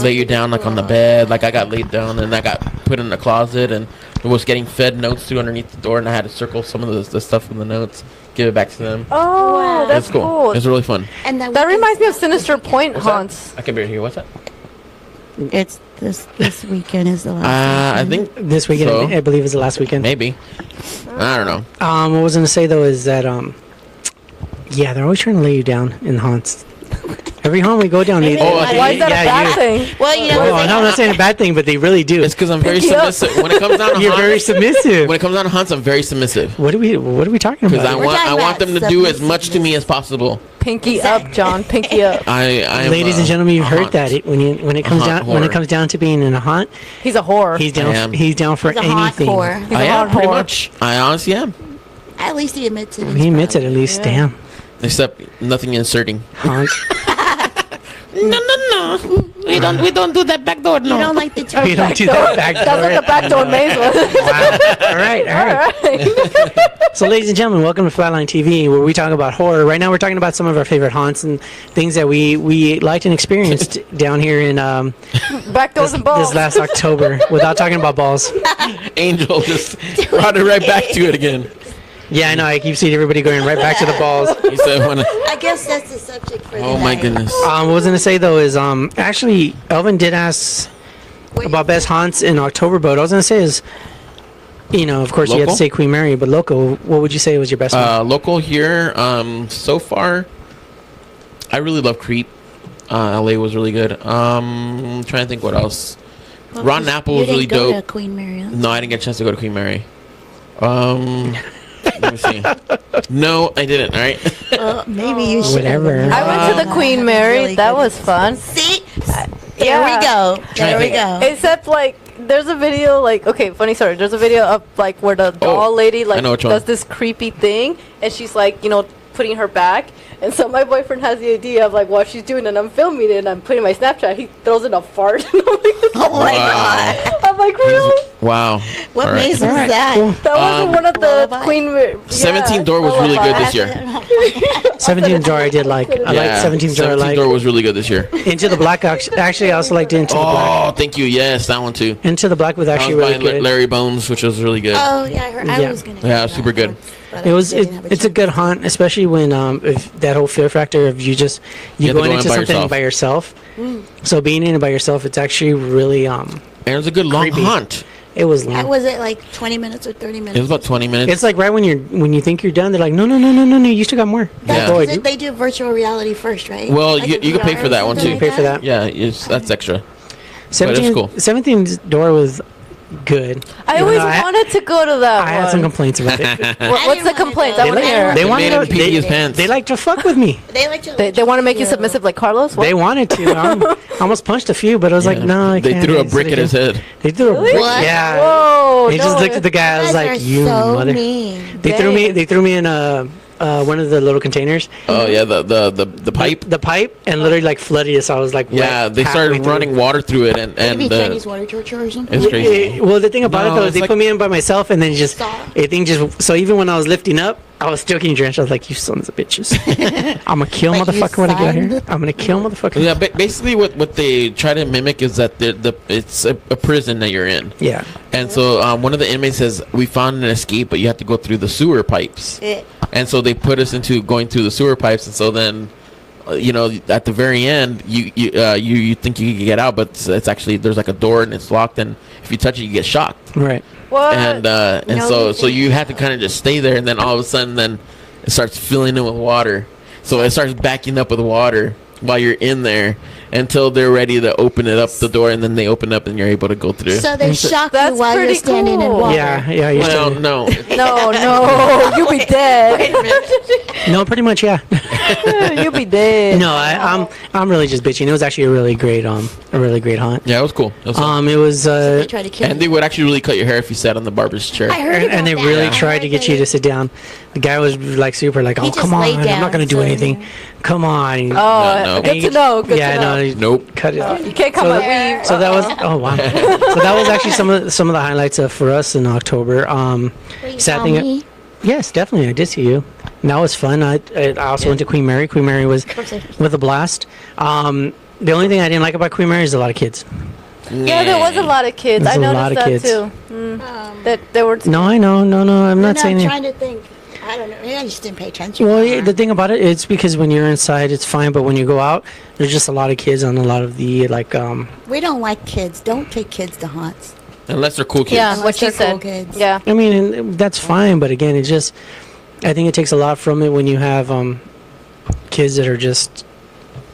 lay you down like on the bed. Like I got laid down and I got put in the closet, and was getting fed notes through underneath the door, and I had to circle some of the stuff from the notes, give it back to them. Oh, Wow. that's It's cool. It's really fun. And That reminds me of Sinister Point haunts. I can barely hear. What's that? It's this weekend is the last. I weekend. think This weekend, So? I believe, is the last weekend. maybe. I don't know. What I was gonna say though is that yeah, they're always trying to lay you down in haunts. Every haunt we go down, they, Why is that a bad thing? Well, you know, Well, I'm not saying a bad thing, but they really do. It's because I'm very Pinky up. submissive. When it comes down to You're very haunts, submissive. when it comes down to haunts, I'm very submissive. What are we talking Because about? I want talking about them to do as much to me as possible. Pinky up, John. Pinky up. I am, Ladies and gentlemen, you've a heard haunt. that when it comes haunt down whore. to being in a haunt, He's a whore. he's I am. down. He's down for He's a haunt anything. whore. He's I a am haunt pretty whore. much. I honestly am. At least he admits it. He admits it at least. Yeah. Damn. Except nothing inserting. Haunt. No. We don't do that back door. You don't like the We don't do that back That's what the door. backdoor maze was. Wow. All right. Alright. So, ladies and gentlemen, welcome to Flatline TV, where we talk about horror. Right now, we're talking about some of our favorite haunts and things that we liked and experienced down here in Backdoors and balls. this last October. Without talking about balls. Angel just brought it right back to it again. Yeah, I know. I keep seeing everybody going right back to the balls. He said, when I guess that's the subject for "Oh my tonight. goodness." What I was gonna say though is actually Elvin did ask about best haunts in October, but what I was gonna say is, of course you had Local? to say Queen Mary, but local, what would you say was your best one? Local here, so far, I really love Creep. LA was really good. I'm trying to think what else. Well, Rotten Apple you was really didn't go dope. to Queen Mary. No, I didn't get a chance to go to Queen Mary. Let me see. No, I didn't. All right. Maybe you should. Whatever. I went to the Queen Mary. That was fun. See, Yeah. there we go. There we Trying go. Except like there's a video like okay, funny story. There's a video of like where the doll lady I like know which one. does this creepy thing and she's like, putting her back. And so my boyfriend has the idea of like what she's doing and I'm filming it and I'm putting my Snapchat. He throws in a fart. And Oh my God. I'm like, really? Wow. What All right. maze was that? That was one of the Lullaby? Queen. 17th Door was really good this year. 17th Door I did like. I liked 17th Door. 17th Door was really good this year. Into the Black. Actually, I also liked Into the Black. Oh, thank you. Yes, that one too. Into the Black was I actually was really buying good. Larry Bones, which was really good. Oh yeah, I heard. I Yeah. was gonna. Yeah, go to super that good. once, but I It was. didn't have It's a chance. good haunt, especially when if that whole fear factor of you You have to going go in into by something yourself. by yourself. So being in it by yourself, it's actually really And it was a good long creepy. haunt. It was long. Was it like 20 minutes or 30 minutes? It was about 20 minutes. It's like right when you think you're done, they're like, no, you still got more. Yeah. Go Because ahead. they do virtual reality first, right? Well, Like you a can pay VR for that or one, something too. You pay for that. Yeah, that's extra. But it 17, was cool. 17's door was good. I Even always though wanted to go to that I had some one. complaints about it. What's I the didn't wanna complaints? go. I want to hear. They It wanted made him to- pee his pants. They like to fuck with me. They like to. They want to make you submissive like Carlos? What? They wanted to. I almost punched a few, but I was like, Yeah. no, I They can't. threw a I said brick at his again. head. They threw a brick. What? Yeah. Whoa. They just looked at the guy. I You was guys like, are you so mother. mean. They threw me in one of the little containers. Oh, yeah, the pipe. The pipe, and literally like flooded it. So I was like, Yeah, wet they halfway started through. running water through it, and Maybe Chinese water torture or something. it's crazy. Well, the thing about No, it though is it's they like- put me in by myself, and then just Stop. so even when I was lifting up, I was still getting drenched. I was like, you sons of bitches, I'm gonna kill But you motherfucker when I get out signed here. it? I'm gonna kill motherfucker. Yeah, basically what they try to mimic is that it's a prison that you're in. Yeah. And so one of the inmates says, we found an escape, but you have to go through the sewer pipes. And so they put us into going through the sewer pipes, and so then, at the very end, you think you can get out, but it's actually, there's like a door and it's locked, and if you touch it, you get shocked. Right. What? And No, so you have to kind of just stay there, and then all of a sudden, then it starts filling in with water. So it starts backing up with water while you're in there until they're ready to open it up the door, and then they open up and you're able to go through. So they shock you That's while you're pretty standing in cool. water. Yeah. You're well, still, no. No, you'll be dead. no, pretty much, yeah. You'll be dead. No, I'm really just bitching. It was actually a really great hunt. Yeah, it was cool. It was fun. It was They try to kill And you. they would actually really cut your hair if you sat on the barber's chair. I heard and they about really that. tried to get you to sit down. The guy was like super like, He oh just come on, laid I'm down, not gonna do so- anything. Come on. No. Good to know. Good yeah, to know. no, Nope. cut it. You can't come So- and weave. So that was wow. So that was actually some of the highlights for us in October. Wait, you Sad saw thing. me? Yes, definitely, I did see you. And that was fun. I also went to Queen Mary. Queen Mary was with a blast. The only thing I didn't like about Queen Mary is a lot of kids. Yeah, there was a lot of kids. There's I a noticed lot of that kids. too. That there were. No, I know. No, I'm not saying I'm it. trying to think. I don't know. Maybe I just didn't pay attention. Well, yeah, the thing about it, it's because when you're inside, it's fine, but when you go out, there's just a lot of kids on a lot of the We don't like kids. Don't take kids to haunts. Unless they're cool kids. Yeah, Unless what she they're cool said. kids. Yeah. I mean, and that's fine, but again, it just, I think it takes a lot from it when you have kids that are just,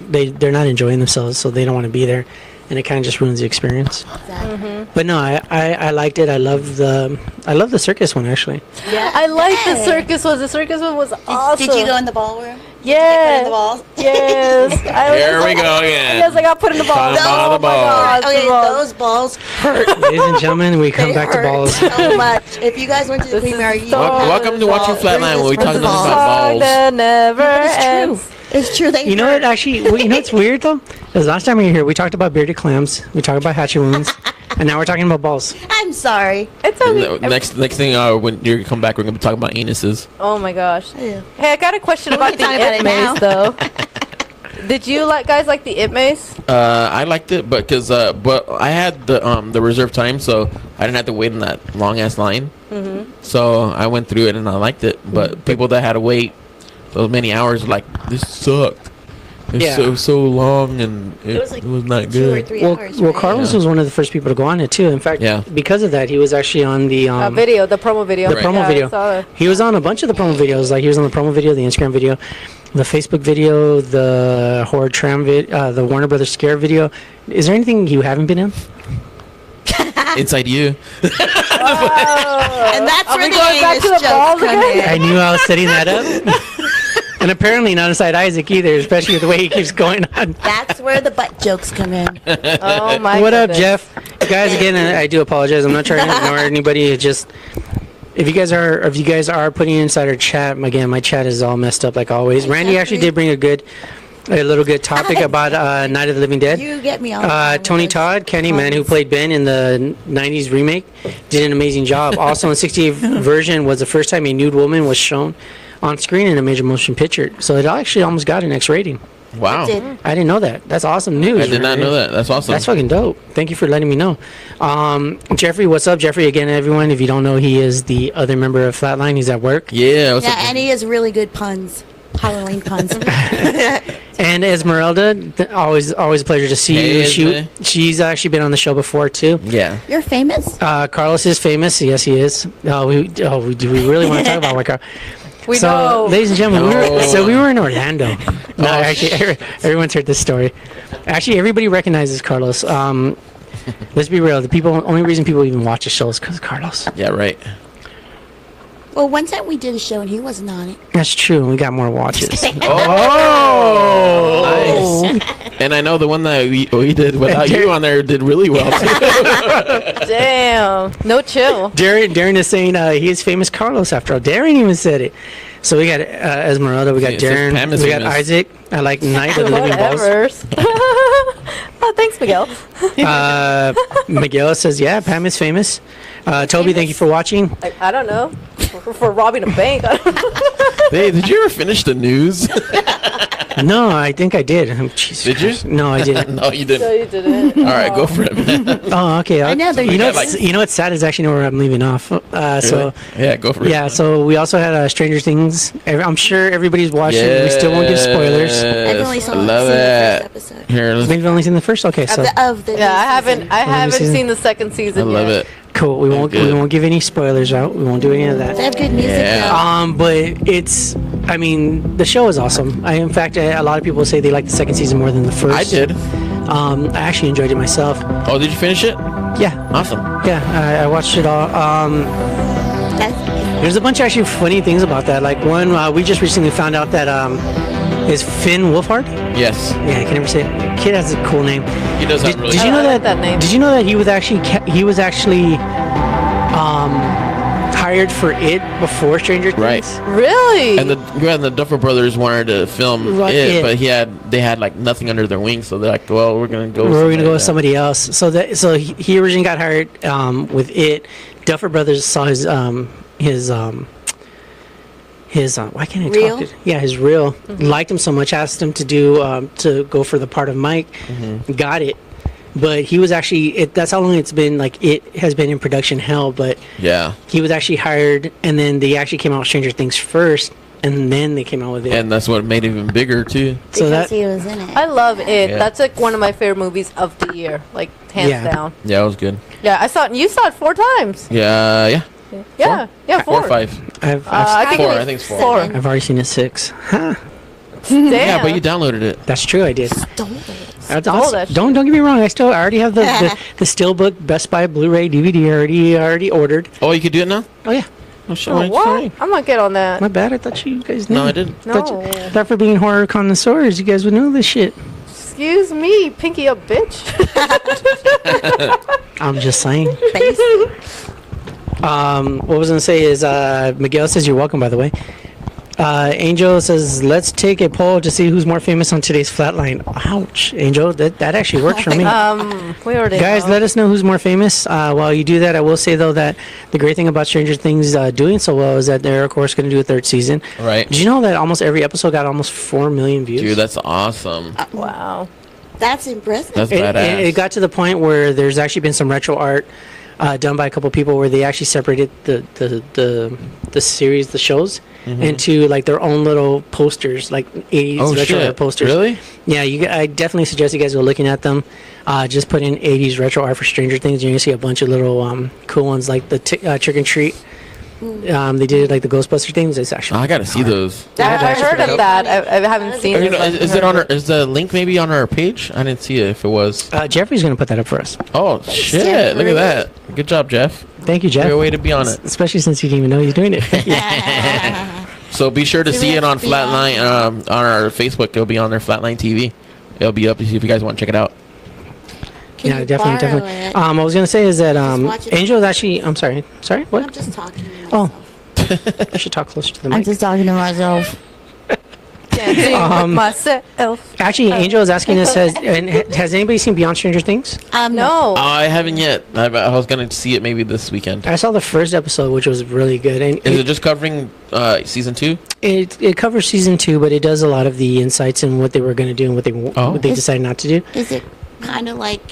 they're not enjoying themselves, so they don't want to be there, and it kind of just ruins the experience. Exactly. But no, I liked it. I love the circus one actually. Yeah. I liked the Hey. circus one. The circus one was awesome. Did you go in the ballroom? Yes. Put in the balls? Yes. There we go again. Yes, I got put in the balls. Talking about the my balls. God, Okay, the balls. those balls hurt. Ladies and gentlemen, we come They back to hurt balls. so much. If you guys went to the This Queen is Mary, you so- would have Welcome to watching balls. Flatline, where we This talk is nothing balls. about Song balls. that never It's ends. true. It's true. They You know hurt. what? Actually, well, you know what's weird though? Is last time we were here, we talked about bearded clams, we talked about hatchet wounds, and now we're talking about balls. I'm sorry. It's No, okay. Next thing, when you come back, we're gonna be talking about anuses. Oh my gosh. Yeah. Hey, I got a question We're about the talking about It it now. Maze, though. Did you guys like the It Maze? I liked it, but I had the reserved time, so I didn't have to wait in that long ass line. Mm-hmm. So I went through it and I liked it. But people that had to wait those many hours were like, this sucked. It's Yeah. so long and it was like was not 2 or good. 3 Well, hours. well, right? Carlos was one of the first people to go on it too. In fact, Yeah. because of that, he was actually on the Video, the promo video. the Right. promo Yeah, I video. saw that. He was on a bunch of the promo videos. Like he was on the promo video, the Instagram video, the Facebook video, the horror tram the Warner Brothers Scare video. Is there anything you haven't been in? Inside you. And that's Are where we the going back anus to the jokes balls come again? in. I knew I was setting that up. And apparently not inside Isaac either, especially with the way he keeps going on. That's where the butt jokes come in. Oh my What up, goodness. Jeff? You guys, again, I do apologize. I'm not trying to ignore anybody. It just, if you guys are putting inside our chat, again, my chat is all messed up like always. Randy actually did bring a little good topic about Night of the Living Dead. You get me all. Tony Todd, Candyman, who played Ben in the 90s remake, did an amazing job. Also, in 68 version was the first time a nude woman was shown on screen in a major motion picture. So it actually almost got an X rating. Wow. I didn't know that. That's awesome news. I did not know that. That's awesome. That's fucking dope. Thank you for letting me know. Jeffrey, what's up? Jeffrey, again, everyone. If you don't know, he is the other member of Flatline. He's at work. Yeah. What's Yeah, up? and he has really good puns. Halloween puns. And Esmeralda, always a pleasure to see Hey, you. Esme. She's actually been on the show before too. Yeah. You're famous? Carlos is famous. Yes, he is. Do we really want to talk about White Car? We So, know. ladies and gentlemen, No. we were in Orlando. No, Oh, actually, everyone's heard this story. Actually, everybody recognizes Carlos. Let's be real. The only reason people even watch the show is because of Carlos. Yeah, right. Well, one time we did a show and he wasn't on it. That's true. We got more watches. Oh! Nice. And I know the one that we did without you on there did really well, too. Damn. No chill. Darren is saying he is famous Carlos after all. Darren even said it. So we got Esmeralda, we got Yeah, it says Darren, Pam is we got famous. Isaac. I like Night of the Living Balls. Whatever. Oh, thanks, Miguel. Miguel says, yeah, Pam is famous. Toby, thank you for watching. I don't know. For robbing a bank. Hey, did you ever finish the news? No, I think I did. Jesus Did you? Christ. No, I didn't. No, you No, didn't. you didn't. All right, go for it, man. Oh, okay. I know, You know, like- you know what's sad is actually know where I'm leaving off. So, Yeah, go for it. yeah. So we also had Stranger Things. I'm sure everybody's watching. We still won't give spoilers. I've only Yes, saw I love seen the it. first episode. Here, let's, Maybe you've only seen the first. Okay, so Of the Yeah, I new haven't. season. I haven't season? seen the second I season love yet. it. cool. We won't Good. give any spoilers out. We won't do any of They that. have good music Yeah. though. But it's. I mean, the show is awesome. In fact, a lot of people say they like the second season more than the first. I did. I actually enjoyed it myself. Oh, did you finish it? Yeah, Awesome. yeah. I watched it all. That's- There's a bunch of actually funny things about that. Like one, we just recently found out that is Finn Wolfhard. Yes. Yeah, I can never say it. Kid has a cool name. He does have really Did you I know like that? that name. Did you know that he was actually hired for it before Stranger Things? Right. Really? And the Duffer Brothers wanted to film Right, it, it. but they had like nothing under their wings, so they're like, well, we're gonna go. We're gonna go with somebody somebody else. So he originally got hired with it. Duffer Brothers saw his why can't I Reel? talk? Yeah, his reel. Liked him so much, asked him to do to go for the part of Mike. Got it. But he was actually that's how long it's been. Like it has been in production hell. But Yeah, he was actually hired, and then they actually came out with Stranger Things first, and then they came out with it. and that's what made it even bigger too. so because that he was in it. I love it. Yeah. That's like one of my favorite movies of the year. Like hands Yeah. down. Yeah, it was good. Yeah, I saw it. You saw it 4 times. Yeah. Yeah. Yeah, 4. 4 or 5. I think Four, it was I think it's 4. 4. I've already seen it 6. Huh. Damn. Yeah, but you downloaded it. That's true. I did. Stole it. Stole that Don't get me wrong. I already have the Steelbook Best Buy Blu-ray DVD already ordered. Oh, you could do it now. Oh yeah. Oh shit! Oh, why'd you what? tell me? I'm not get on that. My bad. I thought you guys knew. No, I didn't. No. Thought for being horror connoisseurs, you guys would know this shit. Excuse me, pinky up, bitch. I'm just saying. Face. What I was gonna say is Miguel says you're welcome. By the way, Angel says let's take a poll to see who's more famous on today's Flatline. Ouch, Angel. That actually works for me. We already Guys, know. let us know who's more famous. While you do that, I will say though that the great thing about Stranger Things doing so well is that they're of course going to do a 3rd season. Right. Did you know that almost every episode got almost 4 million views? Dude, that's awesome. Wow. That's impressive. That's it, badass. it got to the point where there's actually been some retro art done by a couple people where they actually separated the series, the shows, into like their own little posters, like 80s Oh, retro shit. art posters. Really? Yeah, I definitely suggest you guys go looking at them. Just put in 80s retro art for Stranger Things, and you're gonna see a bunch of little cool ones like the Trick and Treat. They did like the Ghostbuster things. It's actually Oh, I gotta see those. I heard of that. I haven't seen Oh, you it. know, but is I've it on heard our? Is the link maybe on our page? I didn't see it. If it was. Jeffrey's gonna put that up for us. Oh shit! Look at that. Good job, Jeff. Thank you, Jeff. Great way to be on it. Especially since you didn't even know he's doing it. So be sure to see it on Flatline on our Facebook. It'll be on their Flatline TV. It'll be up if you guys want to check it out. Can Yeah, you definitely. borrow it? I was gonna say is that watch it. Angel is actually. I'm sorry. Sorry. I'm What? just talking to Oh. myself. I should talk closer to the I'm mic. just talking to myself. Can't see with myself. Actually, Angel is asking us, has anybody seen Beyond Stranger Things? No. I haven't yet. I was gonna see it maybe this weekend. I saw the first episode, which was really good, and Is it just covering season 2? it covers season 2, but it does a lot of the insights and what they were going to do and what they decided not to do. Is it kind of like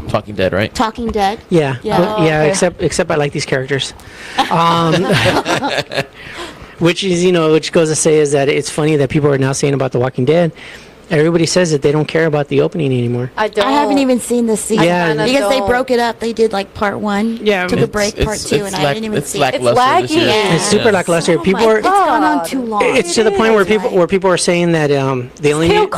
Talking Dead, right? Talking Dead? Yeah, Yeah. but- yeah. Oh, okay. Except I like these characters. Which is, which goes to say is that it's funny that people are now saying about The Walking Dead. Everybody says that they don't care about the opening anymore. I don't. I haven't even seen this season. Yeah. Because they broke it up. They did like part 1. Yeah, Took a break, part 2, and I didn't even see it. It's lackluster this year. Yeah. It's super lackluster. People are. It's gone on too long. It's to the point where people are saying that they only need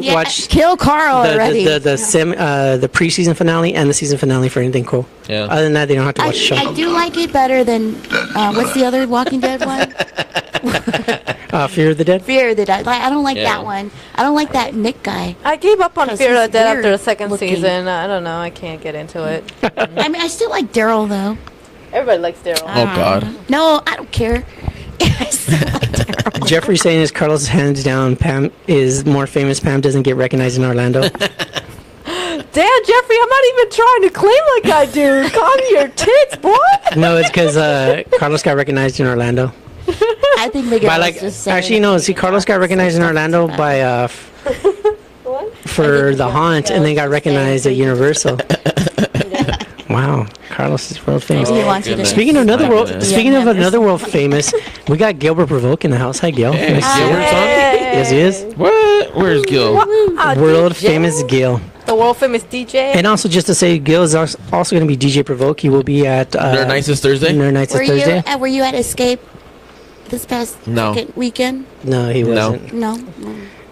to watch Kill Carl already. the preseason finale and the season finale for anything cool. Yeah. Other than that, they don't have to watch the show. I do like it better than what's the other Walking Dead one? Fear of the Dead. Fear of the Dead. I don't like that one. I don't like that Nick guy. I gave up on 'Cause Fear of the he's Dead after the weird second looking. season. I don't know. I can't get into it. I mean, I still like Daryl though. Everybody likes Daryl. Oh God. No, I don't care. I still like Daryl. Jeffrey's saying is Carlos hands down. Pam is more famous. Pam doesn't get recognized in Orlando. Damn, Jeffrey, I'm not even trying to claim like I do. Calm your tits, boy. No, it's because Carlos got recognized in Orlando. I think Miguel By was like, just saying actually no. See, Carlos got recognized in Orlando by for the haunt, and then got recognized at Universal. Wow, Carlos is world famous. Maybe he wants you to. goodness. Speaking of another world, Yeah. speaking of another world famous, we got Gilbert Provoke in the house. Hi, Gil. Hey, Nice to see you. Gilbert's on? Yes, he is. What? Where's Gil? World famous Gil. The world famous DJ. And also, just to say, Gil is also going to be DJ Provoke. He will be at Nerd Nights this Thursday? Nerd Nights Were this Thursday. were you at Escape this past weekend? No, he No. wasn't. No.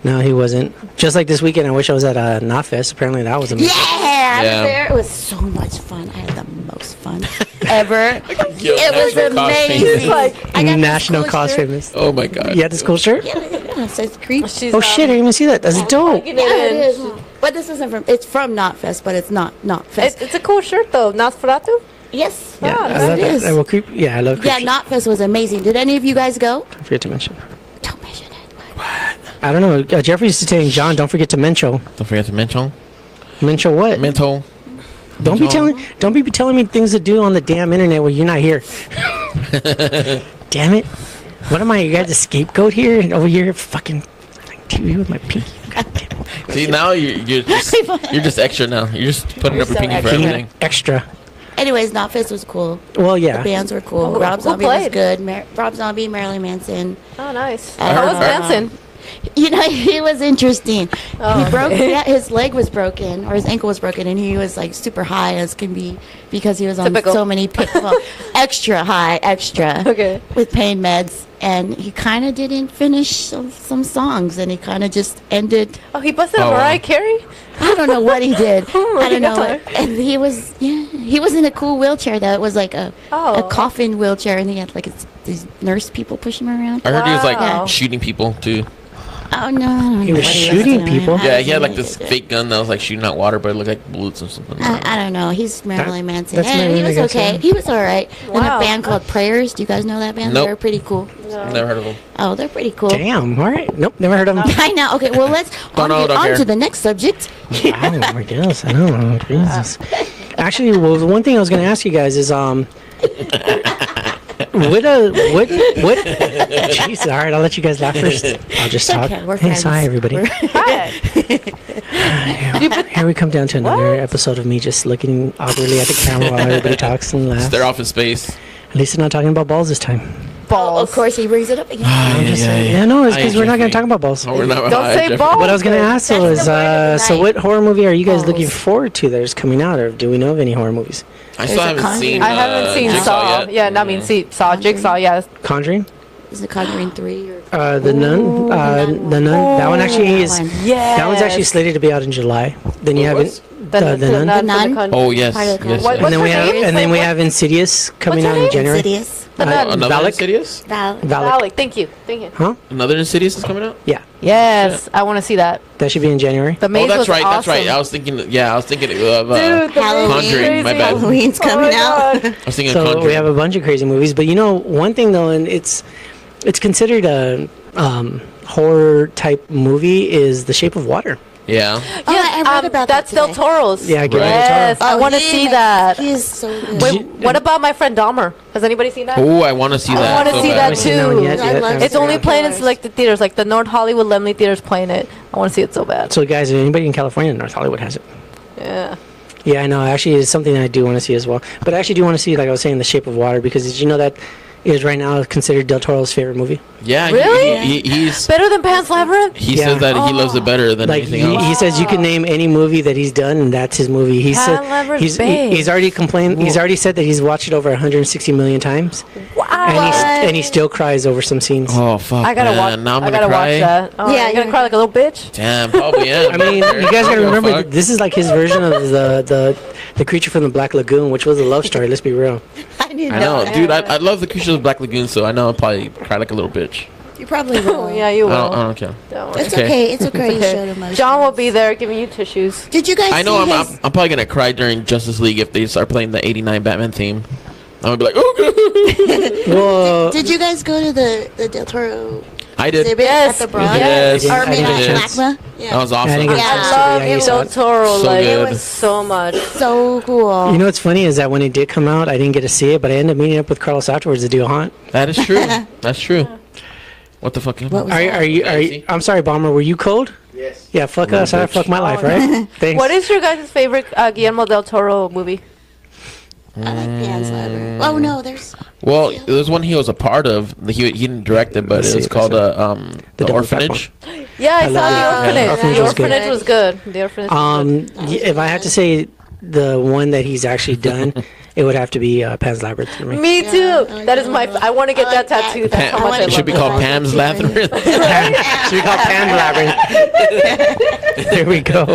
No, he wasn't. Just like this weekend, I wish I was at Knotfest. Apparently, that was amazing. Yeah, I Yeah. was there. It was so much fun. I had the most fun ever. Gil, It was national cos amazing. famous. I got this National cool cause shirt. famous. Oh my God. You had this cool shirt? Yeah, it says creep. She's, Oh shit! I didn't even see that. That's dope. Yeah, Yeah, it is. But this isn't from. It's from Knotfest, but it's not Knotfest. It's a cool shirt though. Nosferatu. Yes. Yeah, Ah, I nice. love it that. is. I will creep. Yeah, I love creep. Yeah, Knotfest was amazing. Did any of you guys go? I forget to mention. Don't mention it. I don't know. Jeffrey used to saying, John, don't forget to mention. Don't forget to mention. Mention what? Mental. Don't be telling me things to do on the damn internet when you're not here. Damn it! What am I, you guys, a scapegoat here? And over here, fucking TV with my pinky. God damn it. See, now you're just extra now. You're just putting up your pinky for Being everything. extra. Anyways, Knotfest was cool. Well, The yeah. bands were cool. Who Rob Zombie was played? good. Rob Zombie, Marilyn Manson. Oh, nice. I How was heard- Benson? You know, he was interesting. Oh, He broke. okay. Yeah, his leg was broken, or his ankle was broken, and he was like super high as can be because he was on Typical. so many extra high, extra Okay. with pain meds, and he kind of didn't finish some songs, and he kind of just ended. Oh, he busted Oh, a wow. Mariah Carey? I don't know what he did. Oh I don't my know. God. And he was in a cool wheelchair that was like a coffin wheelchair, and he had like these nurse people push him around. I heard he was Wow. like shooting people too. Oh no! I don't He know was what shooting doing. people? Yeah, he had like this fake gun that was like shooting out water, but it looked like bullets or something. I don't know. He's Marilyn Manson. that's And he Marilyn, I was guess, okay. yeah. He was all right. In Wow. a band called Prayers. Do you guys know that band? Nope. They're pretty cool. Never heard of him. Oh, they're pretty cool. Damn. All right. Nope. Never heard of him. I know. Okay, well, let's Don't know, don't on care. to the next subject. Wow, I guess. I don't know. Jesus. Actually, well, the one thing I was going to ask you guys is, what? Jeez, all right, I'll let you guys laugh first. I'll just talk. Okay, we're Hey, friends. hi, everybody. Hi. Here we come down to another episode of me just looking awkwardly at the camera while everybody talks and laughs. They're off in space. At least they're not talking about balls this time. Oh, of course, he brings it up again. Yeah, no, it's because we're not going to talk about balls. Oh, we're not. Don't say Jeffrey. balls. What I was going to ask though That's is, the word of the so night. what horror movie are you guys Balls. looking forward to that is coming out, or do we know of any horror movies? I still There's a haven't Conjuring. seen. I haven't seen Jigsaw Saw. yet. Yeah, not mean see Saw. Jigsaw. Yeah. Conjuring, Is it Conjuring 3 or? The Nun, the Nun. That one actually is. One. Yeah. That one's actually slated to be out in July. Then you have what's- the Nun. The Nun? Oh yes, Part of the yes. What- yes. And then we her have, name? and then we What- have Insidious coming her out in name? January. Insidious. The Nun. Another Valak? Insidious. Val. Valak. Thank you. Thank you. Huh? Another Insidious is coming out. Yeah, Yes, I want to see that. that should be in January. The maze Oh, that's was right. awesome. That's right. I was thinking. Yeah, I was thinking of. Dude, the Halloween. maze is Conjuring, my crazy. bad. Halloween's coming out. I was thinking of So Conjuring. we have a bunch of crazy movies, but you know, one thing though, and it's considered a horror type movie is The Shape of Water. Yeah. Oh, I read about that's that Del today. Toro's. Yeah, Guillermo del Yes, Toro. I want to he see makes- that. He is so good. Wait, what about My Friend Dahmer? Has anybody seen that? Oh, I want to see that. I want to so see bad. that haven't seen that one too. yet. I love It's only serial playing in killers. selected theaters, like the North Hollywood Lemley Theater's playing it. I want to see it so bad. So guys, anybody in California, North Hollywood has it. Yeah. Yeah, I know. Actually, it's something I do want to see as well. But I actually do want to see, like I was saying, The Shape of Water, because did you know that is right now considered Del Toro's favorite movie. Yeah, Really? he's Better than Pan's Labyrinth? he Yeah. says that he loves it better than Like anything else. he says, you can name any movie that he's done, and that's his movie. He said he's already complained. He's already said that he's watched it over 160 million times, Wow. and he still cries over some scenes. Oh fuck! I gotta man. watch. Now I'm I gonna gotta cry. watch that. Oh, Yeah, you're gonna cry like a little bitch. Damn, probably am. I mean, you guys gotta remember, Fuck. this is like his version of the creature from the Black Lagoon, which was a love story. Let's be real. I didn't I know. know, dude. I love the Creatures of the Black Lagoon, so I know I'll probably cry like a little bitch. You probably will. Oh, yeah, you will. I don't care. Don't worry. It's Okay. okay. It's okay. You showed emotion. John will be there giving you tissues. Did you guys I know see I'm his... probably gonna cry during Justice League if they start playing the '89 Batman theme. I'm gonna be like, oh. Well, Did you guys go to the Del Toro I did. exhibit Yes. at the Bronx? Yes. Or maybe I did. LACMA? Yeah. That was I awesome. didn't get a Yeah. chance to- I love yeah, you saw Del it. Toro. So Like, it good. was so much. So cool. You know what's funny is that when it did come out, I didn't get to see it, but I ended up meeting up with Carlos afterwards to do a haunt. That is true. That's true. What the fuck? What was Are you? I'm sorry, Bomber. Were you cold? Yes. Yeah. Fuck Little us. I bitch. fuck my life, right? Thanks. What is your guys' favorite Guillermo del Toro movie? I like Pan's Labyrinth. Oh, no, there's... Well, there's one he was a part of. He didn't direct it, but Let's it was see, called let's the double Orphanage. Yeah, I I saw love The it. Orphanage. Orphanage The was good. Orphanage was good. The Orphanage was good. If I had to say the one that he's actually done, it would have to be Pan's Labyrinth for me. Me too. I like That is my. that. I want to get I like that that. tattoo. That's how Pam, much I it should love be it. called Pam's Labyrinth. Should we call Pan's Labyrinth? There we go.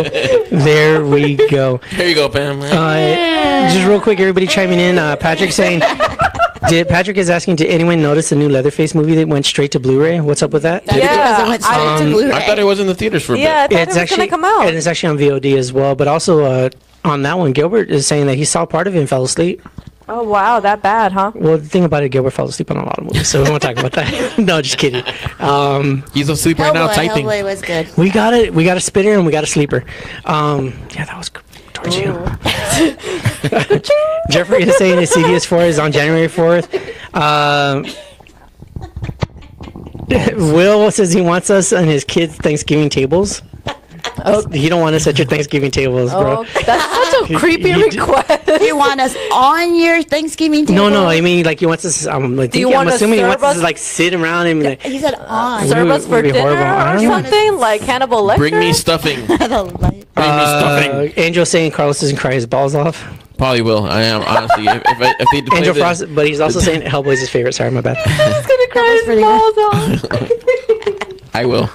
There we go. Here you go, Pam. Just real quick, everybody chiming in. Patrick saying, Patrick is asking, did anyone notice the new Leatherface movie that went straight to Blu-ray? What's up with that? Yeah, It went straight to Blu-ray. I thought it was in the theaters for a Yeah, I bit. thought it was gonna come out. and it's actually on VOD as well. But also on that one, Gilbert is saying that he saw part of it and fell asleep. Oh wow, that bad, huh? Well, the thing about it, Gilbert fell asleep on a lot of movies, so we won't talk about that. No, just kidding. He's asleep right now Hellboy, typing. Hellboy was good. We got it. We got a spitter and we got a sleeper. Yeah, that was towards you. Jeffrey is saying his CDS4 is on January 4th. Will says he wants us on his kids' Thanksgiving tables. Oh, you don't want us at your Thanksgiving tables, bro. Oh, that's such a creepy you- request. You want us on your Thanksgiving table? No, I mean like he wants us. I'm assuming he wants us to like sit around and like, He said on. Serve us for would be dinner horrible. I or don't know. something like Hannibal Lecter. Bring me stuffing. Bring me stuffing. Angel saying Carlos doesn't cry his balls off. Probably will. I am honestly. If they play Angel the- Frost, but he's also saying Hellboy's his favorite. Sorry, my bad. He's gonna cry his pretty balls off. I will.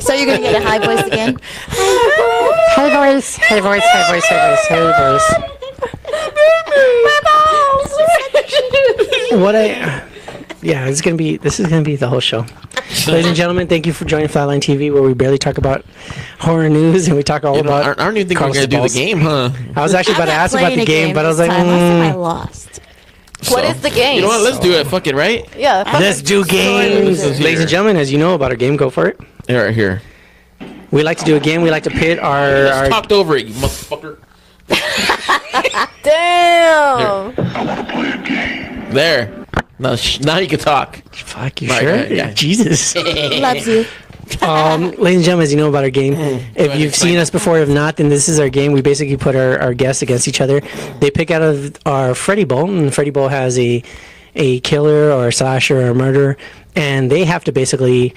So you're going to get a high voice again? Hey voice, hey voice, hey voice, hey voice, hey voice. This is gonna be the whole show. Ladies and gentlemen, thank you for joining Flatline TV, where we barely talk about horror news and we talk all You know, about. I don't even think we're Carlos gonna do the balls. game, huh? I was actually about to ask about the game, but I was like, Last time I lost. What is the game? You know what? Let's do it. Fuck it, right? Yeah. let's do games. Let's do it. Ladies and gentlemen, as you know about our game, go for it. Right here. We like to do a game. We like to pit our Talked over it, you motherfucker. Damn. There. Now you can talk. fuck you Right, sure? right, yeah. Jesus. Loves you. Ladies and gentlemen, as you know about our game, if you've seen us before, if not, then this is our game. We basically put our guests against each other. They pick out of our Freddy Bowl, and Freddy Bowl has a killer or a slasher or a murderer, and they have to basically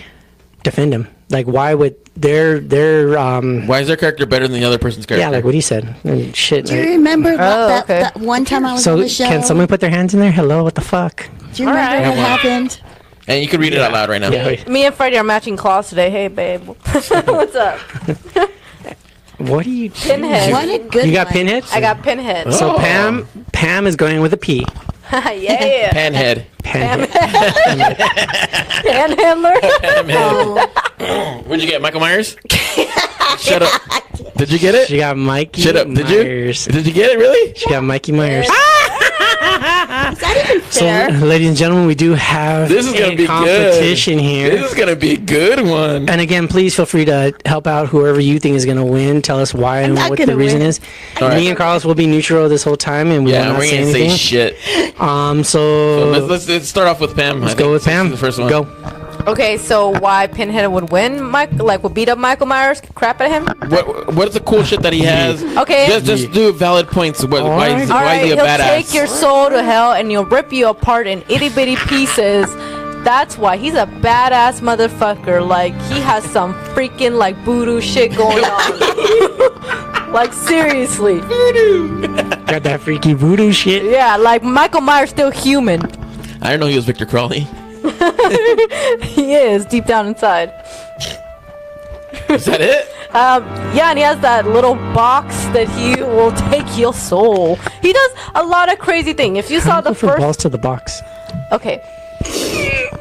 defend him. Like, why would their Why is their character better than the other person's character? yeah, like what he said and shit. Do you like- remember that, okay. that one time I was so on the show? can someone put their hands in there? Hello, what the fuck? Do you remember Alright. what happened? And you can read it out loud right now. Yeah, wait. Me and Freddie are matching claws today. Hey, babe. What's up? What are you? Pinhead. What a good You got one. pinhead. I got Pinhead. So Oh. Pam is going with a P. Yeah. Panhead. Panhead. Panhandler. Oh, What'd you get, Michael Myers? Shut up. Did you get it? She got Mikey. Shut up. Did Myers. you? Did you get it? Really? She got Mikey Myers. is that even So, fair? ladies and gentlemen, we do have This is gonna a be competition good. here. This is gonna be a good one. And again, please feel free to help out whoever you think is going to win. Tell us why and not what the gonna reason win. is. All right. Me and Carlos will be neutral this whole time, and we will Yeah, not we're say gonna anything. say shit. So Let's start off with Pam. let's go with Pam. The first one. Go. Okay, so why Pinhead would win? Would beat up Michael Myers, crap at him? What is the cool shit that he has? Okay. Just do valid points. Why is he a he'll badass? take your soul to hell and he'll rip you apart in itty bitty pieces. That's why he's a badass motherfucker. Like, he has some freaking like voodoo shit going on. Like, seriously. Voodoo. Got that freaky voodoo shit. Yeah, like Michael Myers still human. I didn't know he was Victor Crowley. He is deep down inside. Is that it? Yeah, and he has that little box that he will take your soul. He does a lot of crazy things. If you saw the From first, balls to the box. okay,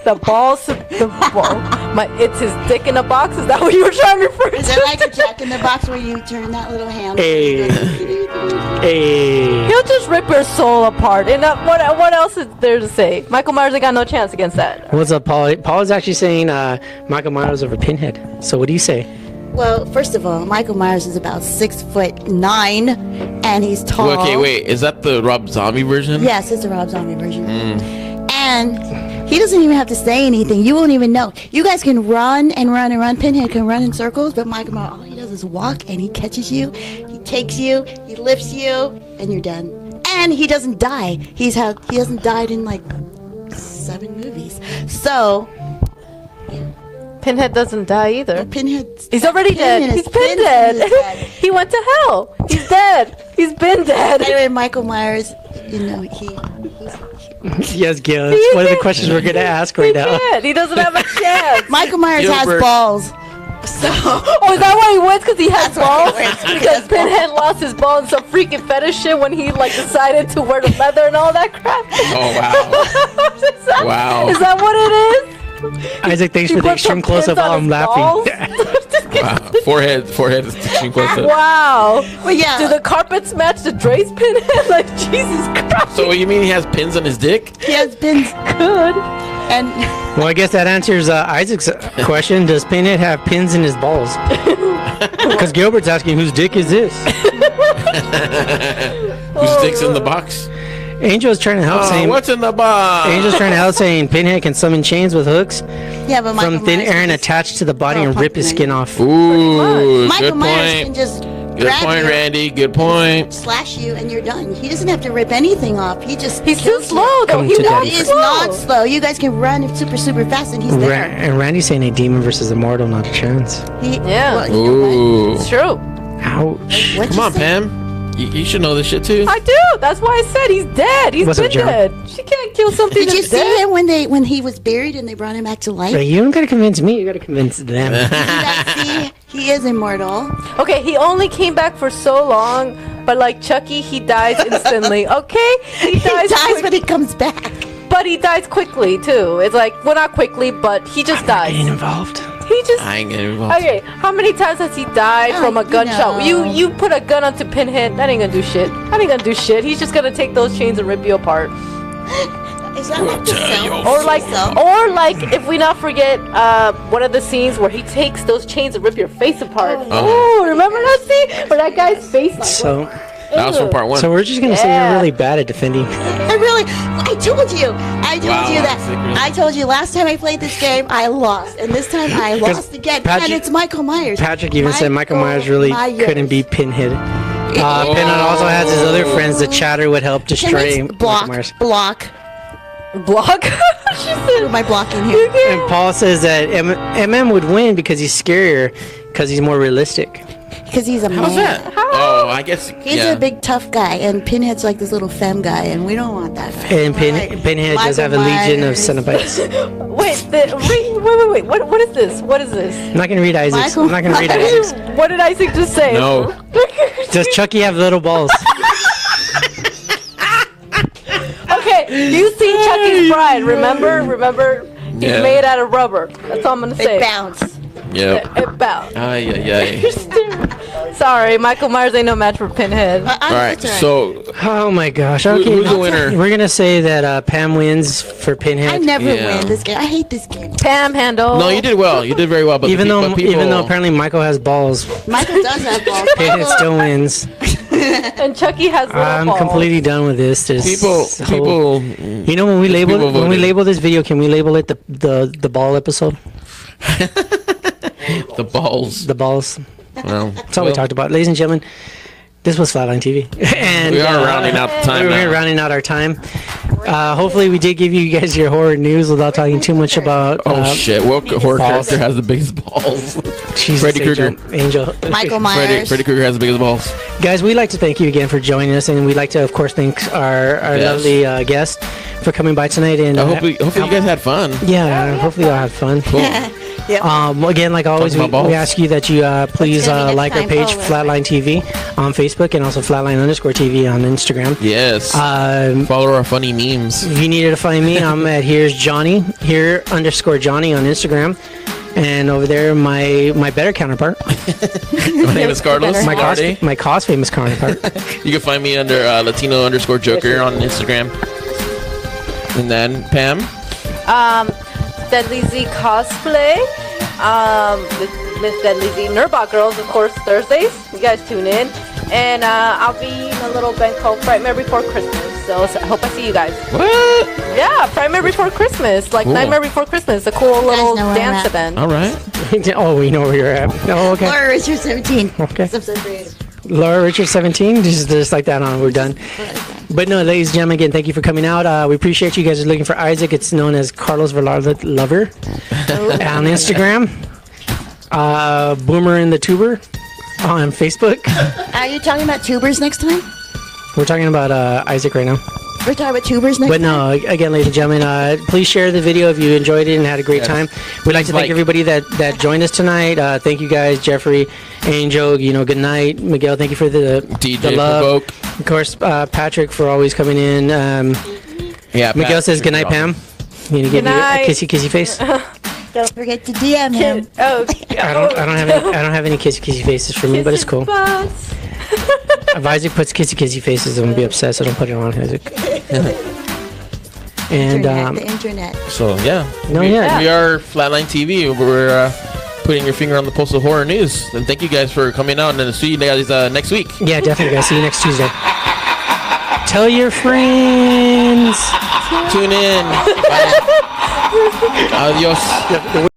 the balls, it's his dick in a box. Is that what you were trying to refer to? Is it like a Jack in the Box where you turn that little handle? Hey. Hey. He'll just rip your soul apart. And what else is there to say? Michael Myers ain't got no chance against that. What's up, Paul? Paul is actually saying Michael Myers over Pinhead. So what do you say? Well, first of all, Michael Myers is about 6'9", and he's tall. Well, okay, wait. Is that the Rob Zombie version? Yes, it's the Rob Zombie version. And he doesn't even have to say anything. You won't even know. You guys can run and run and run. Pinhead can run in circles, but Michael Myers, all he does is walk, and he catches you, he takes you, he lifts you, and you're done. And he doesn't die. He hasn't died in like 7 movies. So Pinhead doesn't die either. He's already dead. He's been dead. He went to hell. He's dead. He's been dead. Anyway, Michael Myers, Yes, Gil. That's one of the questions we're going to ask right now. He doesn't have a chance. Michael Myers has balls. So, is that why he wins? Because he has balls? Because Pinhead lost his ball in some freaking fetish shit when he decided to wear the leather and all that crap. Oh, wow. Is that what it is? Isaac, thanks for the extreme close-up while I'm laughing. Wow. Forehead is extreme close-up. Wow. Well, yeah. Do the carpets match the Dre's Pinhead? Like, Jesus Christ. So what you mean he has pins on his dick? He has pins. Good. And well, I guess that answers Isaac's question. Does Pinhead have pins in his balls? Because Gilbert's asking, whose dick is this? Whose dick's in the box? Angel's trying to help saying... What's in the box? Angel's trying to help saying Pinhead can summon chains with hooks but from thin air and attach to the body and rip his skin off. Ooh, Michael good Myers point. can just Good point, Randy. Good point. Slash you and you're done. He doesn't have to rip anything off. He's too slow though. He is not slow. You guys can run super fast and he's there. And Randy's saying a demon versus a mortal, not a chance. Ooh. It's true. Ouch. Come on, Pam. You should know this shit too. I do. That's why I said he's dead. He's been dead. She can't kill something Did you that's dead. see him when he was buried and they brought him back to life? But you don't gotta convince me. You gotta convince them. See, he is immortal. Okay, he only came back for so long, but like Chucky, he dies instantly. Okay, he dies, but he comes back. But he dies quickly too. It's like, well, not quickly, but he just dies. Getting involved. I ain't getting involved. Okay, how many times has he died from a gunshot? You put a gun onto Pinhead, that ain't gonna do shit. That ain't gonna do shit. He's just gonna take those chains and rip you apart. Is that like the cell? Or like, if we not forget one of the scenes where he takes those chains and rip your face apart. Oh, remember that scene where that guy's face? That was from part 1. So we're just gonna say you're really bad at defending. I told you that. I told you last time I played this game, I lost, and this time I lost again. And it's Michael Myers. Patrick even said Michael Myers really couldn't beat Pinhead. Pinhead also has his other friends. The chatter would help destroy Michael Myers. Block. She said, am I blocking here? And Paul says that MM would win because he's scarier, because he's more realistic. Because he's a man. How's that? Oh, I guess He's a big tough guy, and Pinhead's like this little femme guy, and we don't want that guy. And Pinhead does have a legion of Cenobites. Wait. What is this? What is this? I'm not gonna read Isaac's. I'm not gonna read Isaac's. What did Isaac just say? No. Does Chucky have little balls? Okay, you've seen Chucky's Bride, remember? He's made out of rubber. That's all I'm gonna say. It bounced. Yep. It bounced. Yeah. Sorry, Michael Myers ain't no match for Pinhead. Alright, so... Oh my gosh, okay. Who's the winner? We're gonna say that Pam wins for Pinhead. I never win this game. I hate this game. Pam handle. No, you did well. You did very well. But even though apparently Michael has balls, Michael does have balls. Pinhead still wins. And Chucky has little I'm balls. completely done with this. People. You know, when we label this video, can we label it the ball episode? The balls. The balls. Well, That's all we talked about, ladies and gentlemen. This was Flatline TV, and we are rounding out the time. We're rounding out our time. Hopefully, we did give you guys your horror news without talking too much about. Shit! What horror character has the biggest balls? Freddy Krueger. Angel. Michael Myers. Freddy Krueger has the biggest balls. Guys, we'd like to thank you again for joining us, and we'd like to, of course, thank our lovely guest for coming by tonight. And hopefully you guys had fun. Yeah, hopefully y'all had fun. Cool. Yep. Again, like always, we ask you that you please like our page, Flatline TV, on Facebook, and also Flatline_TV on Instagram. Yes. Follow our funny memes. If you needed to find me, I'm at Here's Johnny, here_Johnny on Instagram. And over there, my better counterpart. My name is Carlos. My cause famous counterpart. You can find me under Latino_Joker on Instagram. And then Pam. Deadly Z Cosplay. Miss Deadly Z Nerdbot Girls, of course, Thursdays. You guys tune in. And I'll be in a little band called Frightmare Before Christmas. So I hope I see you guys. What? Yeah, Frightmare Before Christmas. Like Nightmare Before Christmas. A cool little dance event. All right. Oh, we know where you're at. Oh, okay. Laura Richard 17. Okay. I'm so creative. Laura Richard 17. Just like that on. We're done. But no, ladies and gentlemen, again, thank you for coming out. We appreciate you guys are looking for Isaac. It's known as Carlos Velarde Lover on Instagram. Boomer in the Tuber on Facebook. Are you talking about tubers next time? We're talking about Isaac right now. We're talking about tubers next time? But no, again, ladies and gentlemen, please share the video if you enjoyed it and had a great time. We'd like to thank everybody that joined us tonight. Thank you guys, Jeffrey, Angel, good night. Miguel, thank you for the love. Provoke. Of course, Patrick for always coming in. Miguel says good night, Pam. You give you a kissy face. Don't forget to DM him. Oh, I don't have any kissy faces for me, but it's cool. If Isaac puts kissy faces, I'm gonna be upset. So don't put it on Isaac. And the internet. So yeah, we are Flatline TV. We're putting your finger on the pulse of horror news. And thank you guys for coming out. And see you guys next week. Yeah, definitely, guys. See you next Tuesday. Tell your friends. Tune in. Bye. Adios.